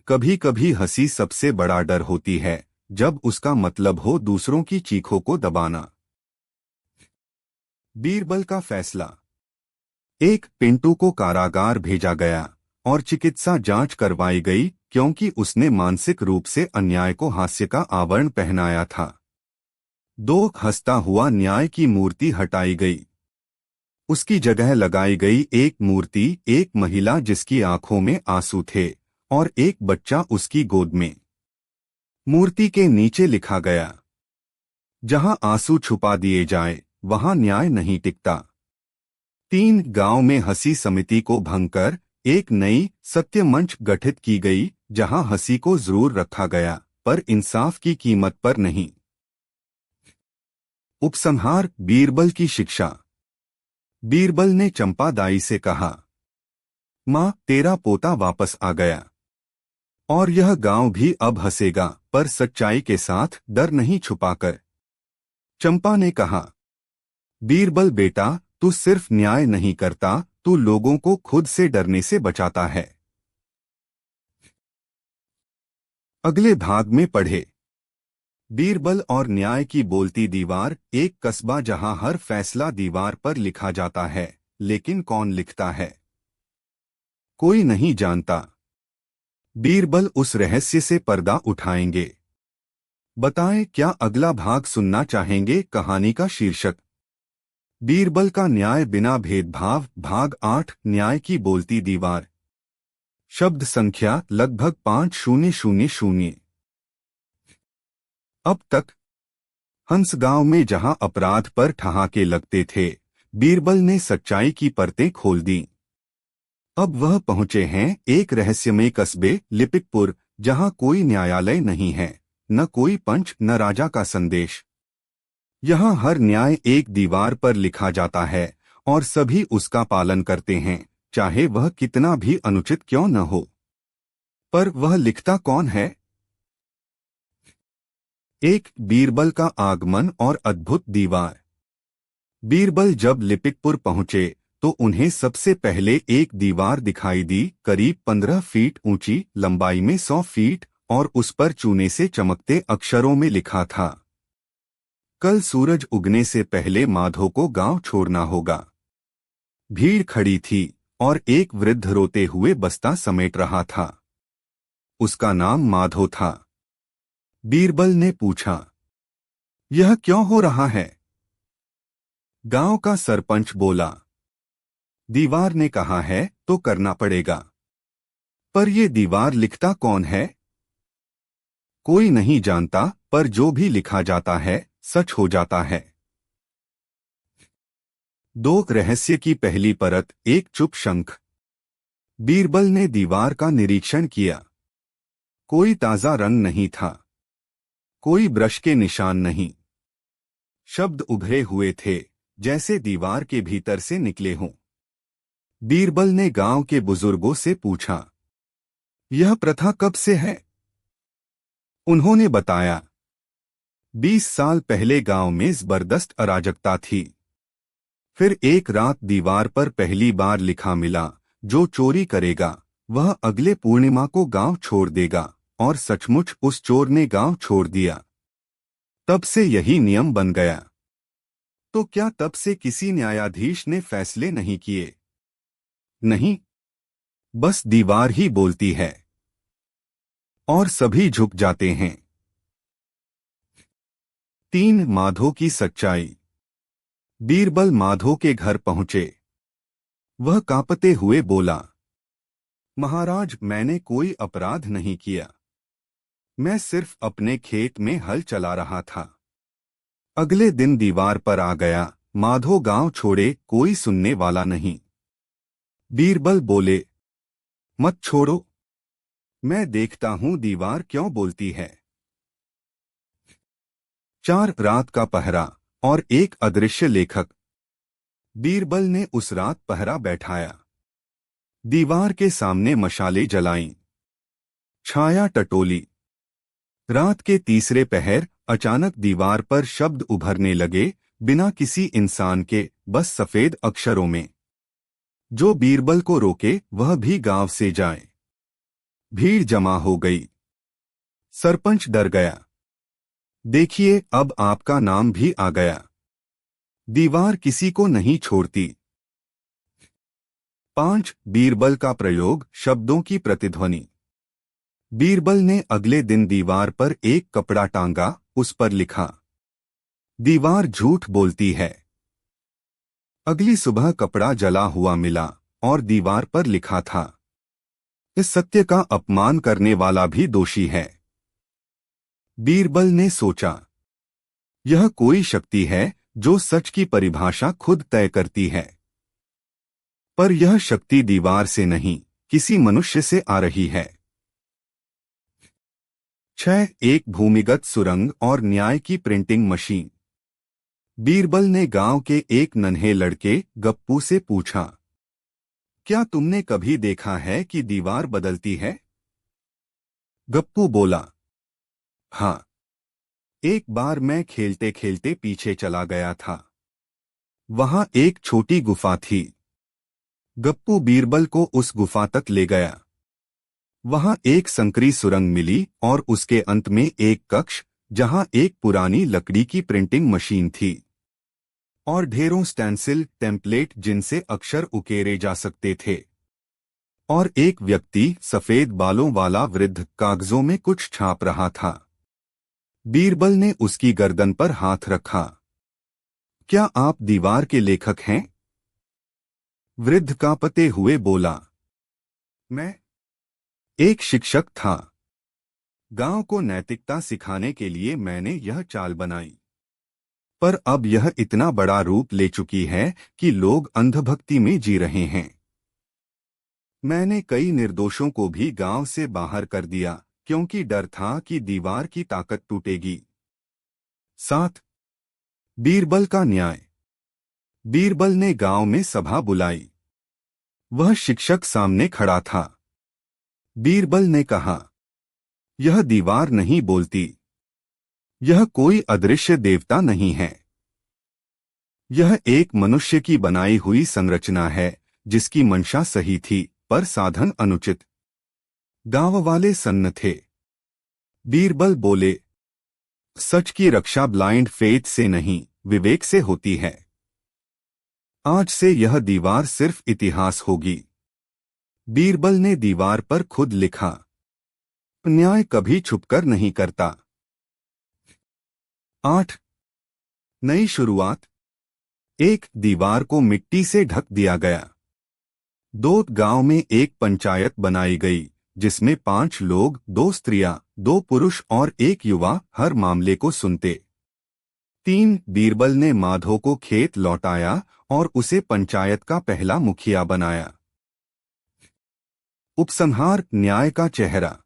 कभी कभी हंसी सबसे बड़ा डर होती है, जब उसका मतलब हो दूसरों की चीखों को दबाना। बीरबल का फैसला। एक पिंटू को कारागार भेजा गया और चिकित्सा जांच करवाई गई क्योंकि उसने मानसिक रूप से अन्याय को हास्य का आवरण पहनाया था। दो हंसता हुआ न्याय की मूर्ति हटाई गई। उसकी जगह लगाई गई एक मूर्ति, एक महिला जिसकी आंखों में आंसू थे और एक बच्चा उसकी गोद में। मूर्ति के नीचे लिखा गया, जहां आंसू छुपा दिए जाए वहां न्याय नहीं टिकता। 3 गांव में हंसी समिति को भंग कर एक नई सत्य मंच गठित की गई, जहां हंसी को जरूर रखा गया पर इंसाफ की कीमत पर नहीं। उपसंहार। बीरबल की शिक्षा। बीरबल ने चंपा दाई से कहा, माँ, तेरा पोता वापस आ गया और यह गांव भी अब हंसेगा, पर सच्चाई के साथ, डर नहीं छुपाकर। चंपा ने कहा, बीरबल बेटा, तू सिर्फ न्याय नहीं करता, तू लोगों को खुद से डरने से बचाता है। अगले भाग में पढ़े। बीरबल और न्याय की बोलती दीवार। एक कस्बा जहां हर फैसला दीवार पर लिखा जाता है, लेकिन कौन लिखता है, कोई नहीं जानता। बीरबल उस रहस्य से पर्दा उठाएंगे। बताएं, क्या अगला भाग सुनना चाहेंगे? कहानी का शीर्षक, बीरबल का न्याय बिना भेदभाव, भाग 8, न्याय की बोलती दीवार। शब्द संख्या लगभग 5000। अब तक हंसगांव में जहां अपराध पर ठहाके लगते थे, बीरबल ने सच्चाई की परतें खोल दी। अब वह पहुंचे हैं एक रहस्यमय कस्बे लिपिकपुर, जहां कोई न्यायालय नहीं है, न कोई पंच, न राजा का संदेश। यहाँ हर न्याय एक दीवार पर लिखा जाता है और सभी उसका पालन करते हैं, चाहे वह कितना भी अनुचित क्यों न हो। पर वह लिखता कौन है? एक, बीरबल का आगमन और अद्भुत दीवार। बीरबल जब लिपिकपुर पहुंचे तो उन्हें सबसे पहले एक दीवार दिखाई दी, करीब 15 फीट ऊंची, लंबाई में 100 फीट, और उस पर चूने से चमकते अक्षरों में लिखा था, कल सूरज उगने से पहले माधो को गांव छोड़ना होगा। भीड़ खड़ी थी और एक वृद्ध रोते हुए बस्ता समेट रहा था। उसका नाम माधो था। बीरबल ने पूछा, यह क्यों हो रहा है? गांव का सरपंच बोला, दीवार ने कहा है तो करना पड़ेगा। पर ये दीवार लिखता कौन है? कोई नहीं जानता, पर जो भी लिखा जाता है सच हो जाता है। 2, रहस्य की पहली परत। एक चुप शंख। बीरबल ने दीवार का निरीक्षण किया। कोई ताजा रंग नहीं था, कोई ब्रश के निशान नहीं। शब्द उभरे हुए थे, जैसे दीवार के भीतर से निकले हों। बीरबल ने गांव के बुजुर्गों से पूछा, यह प्रथा कब से है? उन्होंने बताया, 20 साल पहले गांव में जबरदस्त अराजकता थी। फिर एक रात दीवार पर पहली बार लिखा मिला, जो चोरी करेगा वह अगले पूर्णिमा को गांव छोड़ देगा, और सचमुच उस चोर ने गांव छोड़ दिया। तब से यही नियम बन गया। तो क्या तब से किसी न्यायाधीश ने फैसले नहीं किए? नहीं, बस दीवार ही बोलती है और सभी झुक जाते हैं। 3, माधो की सच्चाई। बीरबल माधो के घर पहुंचे। वह कांपते हुए बोला, महाराज, मैंने कोई अपराध नहीं किया। मैं सिर्फ अपने खेत में हल चला रहा था। अगले दिन दीवार पर आ गया, माधो गांव छोड़े, कोई सुनने वाला नहीं। बीरबल बोले, मत छोड़ो, मैं देखता हूं दीवार क्यों बोलती है। 4, रात का पहरा और एक अदृश्य लेखक। बीरबल ने उस रात पहरा बैठाया। दीवार के सामने मशालें जलाईं, छाया टटोली। रात के तीसरे पहर अचानक दीवार पर शब्द उभरने लगे, बिना किसी इंसान के, बस सफेद अक्षरों में। जो बीरबल को रोके वह भी गांव से जाए। भीड़ जमा हो गई। सरपंच डर गया। देखिए, अब आपका नाम भी आ गया। दीवार किसी को नहीं छोड़ती। 5 बीरबल का प्रयोग, शब्दों की प्रतिध्वनि। बीरबल ने अगले दिन दीवार पर एक कपड़ा टांगा, उस पर लिखा, दीवार झूठ बोलती है। अगली सुबह कपड़ा जला हुआ मिला और दीवार पर लिखा था, इस सत्य का अपमान करने वाला भी दोषी है। बीरबल ने सोचा, यह कोई शक्ति है जो सच की परिभाषा खुद तय करती है। पर यह शक्ति दीवार से नहीं, किसी मनुष्य से आ रही है। 6 एक भूमिगत सुरंग और न्याय की प्रिंटिंग मशीन। बीरबल ने गांव के एक नन्हे लड़के गप्पू से पूछा, क्या तुमने कभी देखा है कि दीवार बदलती है? गप्पू बोला, हाँ, एक बार मैं खेलते खेलते पीछे चला गया था। वहां एक छोटी गुफा थी। गप्पू बीरबल को उस गुफा तक ले गया। वहां एक संकरी सुरंग मिली और उसके अंत में एक कक्ष, जहां एक पुरानी लकड़ी की प्रिंटिंग मशीन थी और ढेरों स्टेंसिल टेम्पलेट जिनसे अक्षर उकेरे जा सकते थे। और एक व्यक्ति सफेद बालों वाला वृद्ध कागजों में कुछ छाप रहा था। बीरबल ने उसकी गर्दन पर हाथ रखा। क्या आप दीवार के लेखक हैं? वृद्ध कांपते हुए बोला, मैं एक शिक्षक था। गांव को नैतिकता सिखाने के लिए मैंने यह चाल बनाई। पर अब यह इतना बड़ा रूप ले चुकी है कि लोग अंधभक्ति में जी रहे हैं। मैंने कई निर्दोषों को भी गांव से बाहर कर दिया क्योंकि डर था कि दीवार की ताकत टूटेगी। 7 बीरबल का न्याय। बीरबल ने गांव में सभा बुलाई। वह शिक्षक सामने खड़ा था। बीरबल ने कहा, यह दीवार नहीं बोलती। यह कोई अदृश्य देवता नहीं है। यह एक मनुष्य की बनाई हुई संरचना है जिसकी मंशा सही थी पर साधन अनुचित। गांव वाले सन्न थे। बीरबल बोले, सच की रक्षा ब्लाइंड फेथ से नहीं, विवेक से होती है। आज से यह दीवार सिर्फ इतिहास होगी। बीरबल ने दीवार पर खुद लिखा, न्याय कभी छुपकर नहीं करता। 8 नई शुरुआत। एक दीवार को मिट्टी से ढक दिया गया। 2 गांव में एक पंचायत बनाई गई जिसमें 5 लोग, 2 स्त्रियां, 2 पुरुष और 1 युवा हर मामले को सुनते। 3 बीरबल ने माधो को खेत लौटाया और उसे पंचायत का पहला मुखिया बनाया। उपसंहार, न्याय का चेहरा।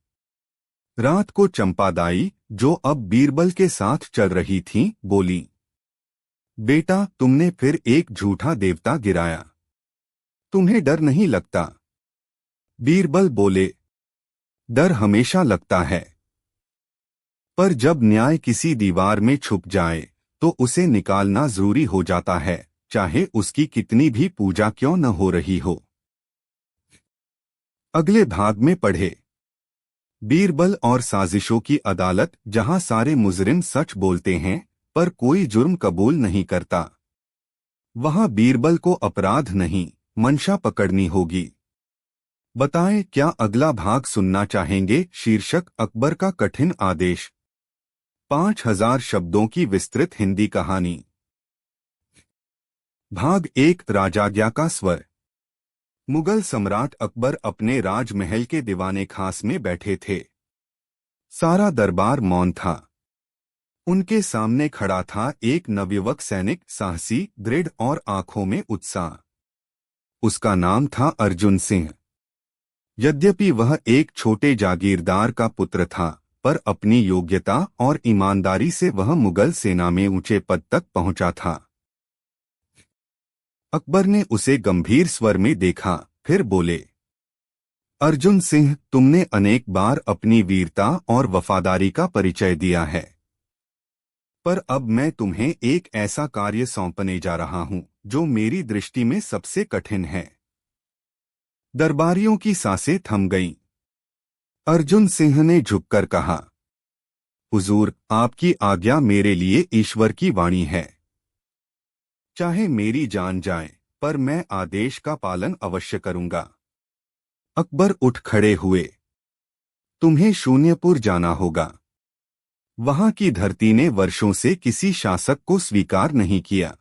रात को चंपादाई, जो अब बीरबल के साथ चल रही थीं, बोली, बेटा, तुमने फिर एक झूठा देवता गिराया। तुम्हें डर नहीं लगता? बीरबल बोले, डर हमेशा लगता है, पर जब न्याय किसी दीवार में छुप जाए तो उसे निकालना जरूरी हो जाता है, चाहे उसकी कितनी भी पूजा क्यों न हो रही हो। अगले भाग में पढ़े, बीरबल और साजिशों की अदालत, जहां सारे मुजरिम सच बोलते हैं पर कोई जुर्म कबूल नहीं करता। वहां बीरबल को अपराध नहीं, मंशा पकड़नी होगी। बताएं, क्या अगला भाग सुनना चाहेंगे? शीर्षक, अकबर का कठिन आदेश। 5000 शब्दों की विस्तृत हिंदी कहानी। भाग 1, राजाज्ञा का स्वर। मुगल सम्राट अकबर अपने राजमहल के दीवाने खास में बैठे थे। सारा दरबार मौन था। उनके सामने खड़ा था एक नवयुवक सैनिक, साहसी, दृढ़ और आंखों में उत्साह। उसका नाम था अर्जुन सिंह। यद्यपि वह एक छोटे जागीरदार का पुत्र था, पर अपनी योग्यता और ईमानदारी से वह मुगल सेना में ऊंचे पद तक पहुंचा था। अकबर ने उसे गंभीर स्वर में देखा, फिर बोले, अर्जुन सिंह, तुमने अनेक बार अपनी वीरता और वफादारी का परिचय दिया है, पर अब मैं तुम्हें एक ऐसा कार्य सौंपने जा रहा हूं जो मेरी दृष्टि में सबसे कठिन है। दरबारियों की सांसें थम गईं। अर्जुन सिंह ने झुककर कहा, हुजूर, आपकी आज्ञा मेरे लिए ईश्वर की वाणी है। चाहे मेरी जान जाए, पर मैं आदेश का पालन अवश्य करूंगा। अकबर उठ खड़े हुए। तुम्हें शून्यपुर जाना होगा। वहां की धरती ने वर्षों से किसी शासक को स्वीकार नहीं किया।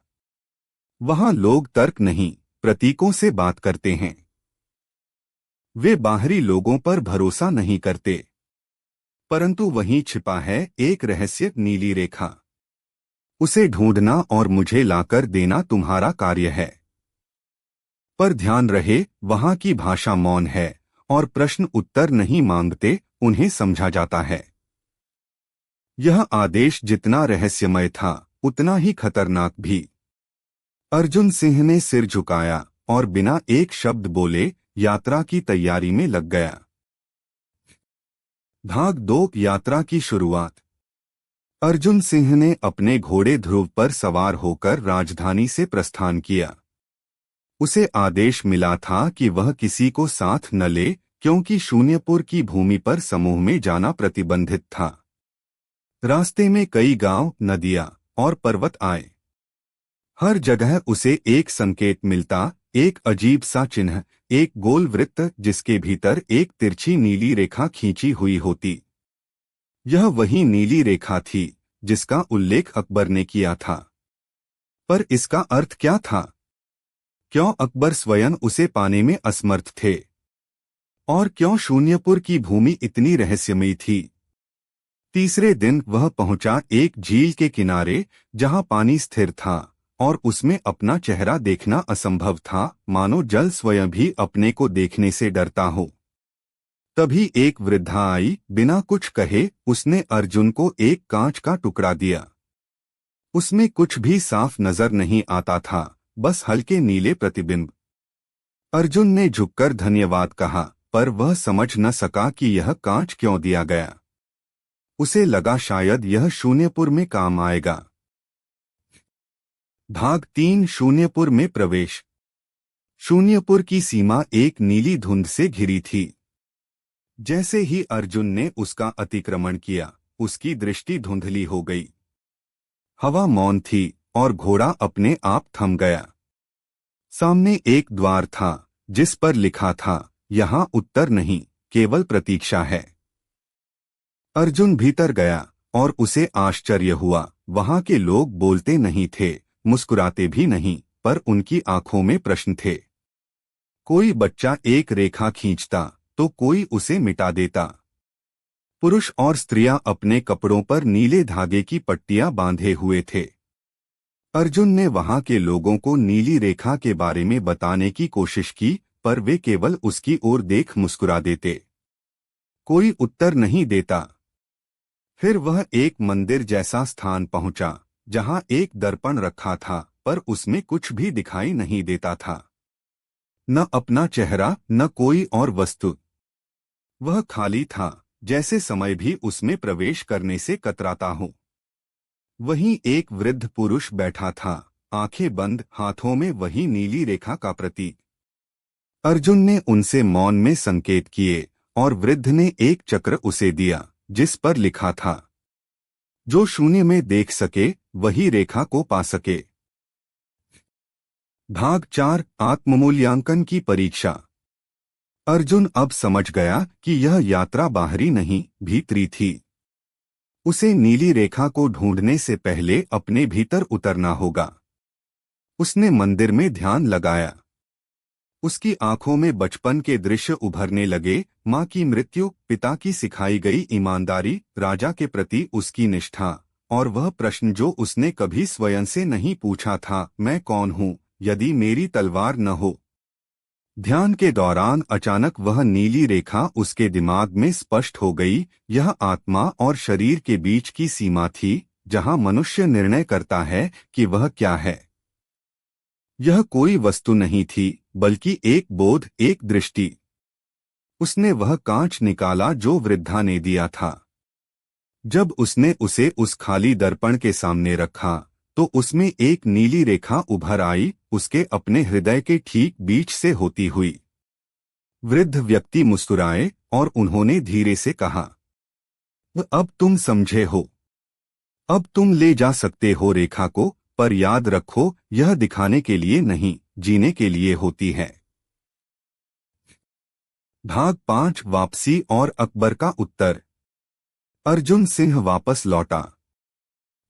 वहां लोग तर्क नहीं, प्रतीकों से बात करते हैं। वे बाहरी लोगों पर भरोसा नहीं करते। परंतु वहीं छिपा है एक रहस्य, नीली रेखा। उसे ढूंढना और मुझे लाकर देना तुम्हारा कार्य है। पर ध्यान रहे, वहां की भाषा मौन है और प्रश्न उत्तर नहीं मांगते, उन्हें समझा जाता है। यह आदेश जितना रहस्यमय था, उतना ही खतरनाक भी। अर्जुन सिंह ने सिर झुकाया और बिना एक शब्द बोले यात्रा की तैयारी में लग गया। भाग 2 यात्रा की शुरुआत। अर्जुन सिंह ने अपने घोड़े ध्रुव पर सवार होकर राजधानी से प्रस्थान किया। उसे आदेश मिला था कि वह किसी को साथ न ले, क्योंकि शून्यपुर की भूमि पर समूह में जाना प्रतिबंधित था। रास्ते में कई गांव, नदियां और पर्वत आए। हर जगह उसे एक संकेत मिलता, एक अजीब सा चिन्ह, एक गोल वृत्त जिसके भीतर एक तिरछी नीली रेखा खींची हुई होती। यह वही नीली रेखा थी जिसका उल्लेख अकबर ने किया था। पर इसका अर्थ क्या था? क्यों अकबर स्वयं उसे पाने में असमर्थ थे? और क्यों शून्यपुर की भूमि इतनी रहस्यमयी थी? तीसरे दिन वह पहुंचा एक झील के किनारे, जहां पानी स्थिर था और उसमें अपना चेहरा देखना असंभव था, मानो जल स्वयं भी अपने को देखने से डरता हो। तभी एक वृद्धा आई, बिना कुछ कहे उसने अर्जुन को एक कांच का टुकड़ा दिया। उसमें कुछ भी साफ नजर नहीं आता था, बस हल्के नीले प्रतिबिंब। अर्जुन ने झुककर धन्यवाद कहा, पर वह समझ न सका कि यह कांच क्यों दिया गया। उसे लगा शायद यह शून्यपुर में काम आएगा। भाग 3 शून्यपुर में प्रवेश। शून्यपुर की सीमा एक नीली धुंध से घिरी थी। जैसे ही अर्जुन ने उसका अतिक्रमण किया, उसकी दृष्टि धुंधली हो गई। हवा मौन थी और घोड़ा अपने आप थम गया। सामने एक द्वार था जिस पर लिखा था, यहाँ उत्तर नहीं, केवल प्रतीक्षा है। अर्जुन भीतर गया और उसे आश्चर्य हुआ। वहां के लोग बोलते नहीं थे, मुस्कुराते भी नहीं, पर उनकी आंखों में प्रश्न थे। कोई बच्चा एक रेखा खींचता तो कोई उसे मिटा देता। पुरुष और स्त्रियां अपने कपड़ों पर नीले धागे की पट्टियां बांधे हुए थे। अर्जुन ने वहां के लोगों को नीली रेखा के बारे में बताने की कोशिश की, पर वे केवल उसकी ओर देख मुस्कुरा देते। कोई उत्तर नहीं देता। फिर वह एक मंदिर जैसा स्थान पहुंचा, जहां एक दर्पण रखा था, पर उसमें कुछ भी दिखाई नहीं देता था। न अपना चेहरा, न कोई और वस्तु। वह खाली था, जैसे समय भी उसमें प्रवेश करने से कतराता हो। वहीं एक वृद्ध पुरुष बैठा था, आंखें बंद, हाथों में वही नीली रेखा का प्रतीक। अर्जुन ने उनसे मौन में संकेत किए और वृद्ध ने एक चक्र उसे दिया, जिस पर लिखा था, जो शून्य में देख सके वही रेखा को पा सके। भाग 4 आत्ममूल्यांकन की परीक्षा। अर्जुन अब समझ गया कि यह यात्रा बाहरी नहीं, भीतरी थी। उसे नीली रेखा को ढूंढने से पहले अपने भीतर उतरना होगा। उसने मंदिर में ध्यान लगाया। उसकी आंखों में बचपन के दृश्य उभरने लगे, माँ की मृत्यु, पिता की सिखाई गई ईमानदारी, राजा के प्रति उसकी निष्ठा, और वह प्रश्न जो उसने कभी स्वयं से नहीं पूछा था, मैं कौन हूँ यदि मेरी तलवार न हो। ध्यान के दौरान अचानक वह नीली रेखा उसके दिमाग में स्पष्ट हो गई। यह आत्मा और शरीर के बीच की सीमा थी, जहां मनुष्य निर्णय करता है कि वह क्या है। यह कोई वस्तु नहीं थी, बल्कि एक बोध, एक दृष्टि। उसने वह कांच निकाला जो वृद्धा ने दिया था। जब उसने उसे उस खाली दर्पण के सामने रखा, तो उसमें एक नीली रेखा उभर आई, उसके अपने हृदय के ठीक बीच से होती हुई। वृद्ध व्यक्ति मुस्कुराए और उन्होंने धीरे से कहा, अब तुम समझे हो। अब तुम ले जा सकते हो रेखा को, पर याद रखो यह दिखाने के लिए नहीं, जीने के लिए होती है। भाग 5 वापसी और अकबर का उत्तर। अर्जुन सिंह वापस लौटा।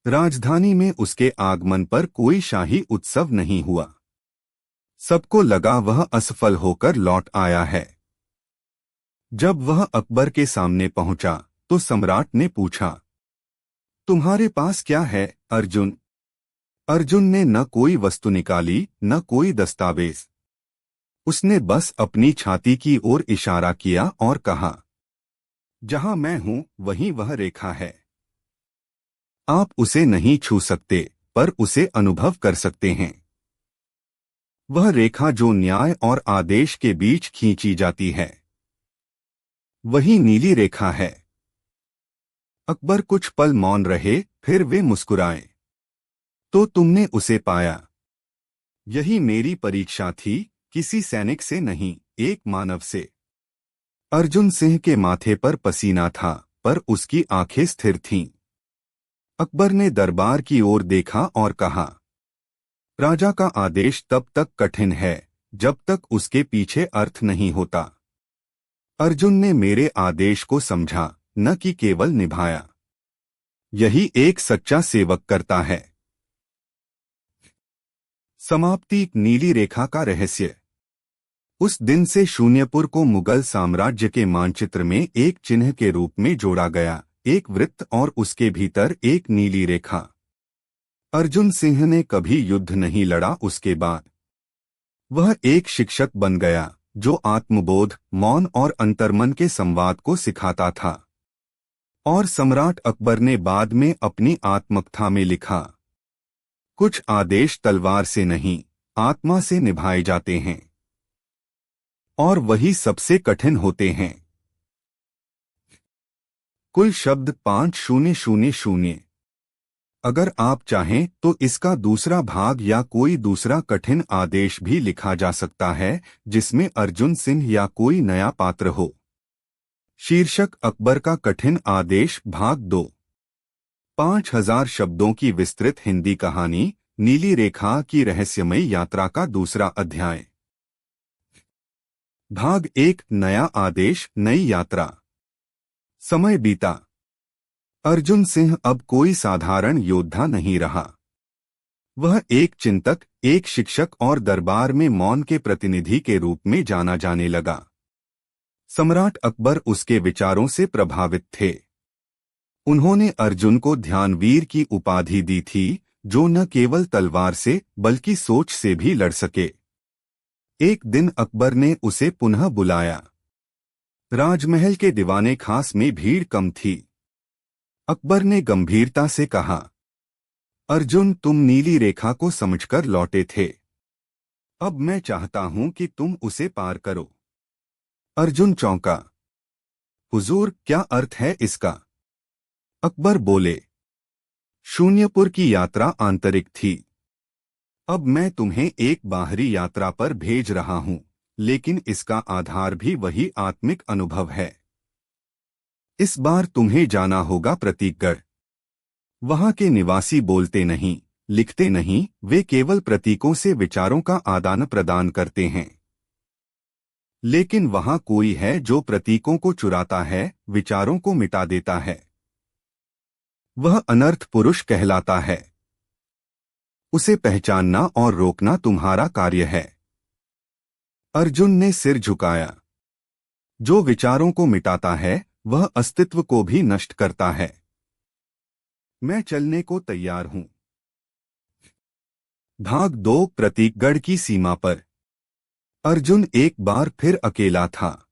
राजधानी में उसके आगमन पर कोई शाही उत्सव नहीं हुआ। सबको लगा वह असफल होकर लौट आया है। जब वह अकबर के सामने पहुंचा तो सम्राट ने पूछा, तुम्हारे पास क्या है अर्जुन? अर्जुन ने न कोई वस्तु निकाली न कोई दस्तावेज। उसने बस अपनी छाती की ओर इशारा किया और कहा, जहां मैं हूं वहीं वह रेखा है। आप उसे नहीं छू सकते, पर उसे अनुभव कर सकते हैं। वह रेखा जो न्याय और आदेश के बीच खींची जाती है, वही नीली रेखा है। अकबर कुछ पल मौन रहे, फिर वे मुस्कुराए। तो तुमने उसे पाया। यही मेरी परीक्षा थी, किसी सैनिक से नहीं, एक मानव से। अर्जुन सिंह के माथे पर पसीना था, पर उसकी आंखें स्थिर थीं। अकबर ने दरबार की ओर देखा और कहा, राजा का आदेश तब तक कठिन है जब तक उसके पीछे अर्थ नहीं होता। अर्जुन ने मेरे आदेश को समझा, न कि केवल निभाया। यही एक सच्चा सेवक करता है। समाप्ति। नीली रेखा का रहस्य। उस दिन से शून्यपुर को मुगल साम्राज्य के मानचित्र में एक चिन्ह के रूप में जोड़ा गया, एक वृत्त और उसके भीतर एक नीली रेखा। अर्जुन सिंह ने कभी युद्ध नहीं लड़ा। उसके बाद वह एक शिक्षक बन गया जो आत्मबोध, मौन और अंतर्मन के संवाद को सिखाता था। और सम्राट अकबर ने बाद में अपनी आत्मकथा में लिखा, कुछ आदेश तलवार से नहीं, आत्मा से निभाए जाते हैं, और वही सबसे कठिन होते हैं। कुल शब्द 5000। अगर आप चाहें तो इसका दूसरा भाग या कोई दूसरा कठिन आदेश भी लिखा जा सकता है, जिसमें अर्जुन सिंह या कोई नया पात्र हो। शीर्षक अकबर का कठिन आदेश भाग 2। 5000 शब्दों की विस्तृत हिंदी कहानी, नीली रेखा की रहस्यमयी यात्रा का दूसरा अध्याय। भाग 1, नया आदेश, नई यात्रा। समय बीता। अर्जुन सिंह अब कोई साधारण योद्धा नहीं रहा। वह एक चिंतक, एक शिक्षक और दरबार में मौन के प्रतिनिधि के रूप में जाना जाने लगा। सम्राट अकबर उसके विचारों से प्रभावित थे। उन्होंने अर्जुन को ध्यानवीर की उपाधि दी थी, जो न केवल तलवार से बल्कि सोच से भी लड़ सके। एक दिन अकबर ने उसे पुनः बुलाया। राजमहल के दीवाने खास में भीड़ कम थी। अकबर ने गंभीरता से कहा, अर्जुन, तुम नीली रेखा को समझकर लौटे थे। अब मैं चाहता हूं कि तुम उसे पार करो। अर्जुन चौंका। हुजूर, क्या अर्थ है इसका? अकबर बोले, शून्यपुर की यात्रा आंतरिक थी। अब मैं तुम्हें एक बाहरी यात्रा पर भेज रहा हूं, लेकिन इसका आधार भी वही आत्मिक अनुभव है। इस बार तुम्हें जाना होगा प्रतीकगढ़। वहां के निवासी बोलते नहीं, लिखते नहीं, वे केवल प्रतीकों से विचारों का आदान प्रदान करते हैं। लेकिन वहां कोई है जो प्रतीकों को चुराता है, विचारों को मिटा देता है। वह अनर्थ पुरुष कहलाता है। उसे पहचानना और रोकना तुम्हारा कार्य है। अर्जुन ने सिर झुकाया। जो विचारों को मिटाता है, वह अस्तित्व को भी नष्ट करता है। मैं चलने को तैयार हूं। भाग 2, प्रतीकगढ़ की सीमा पर। अर्जुन एक बार फिर अकेला था।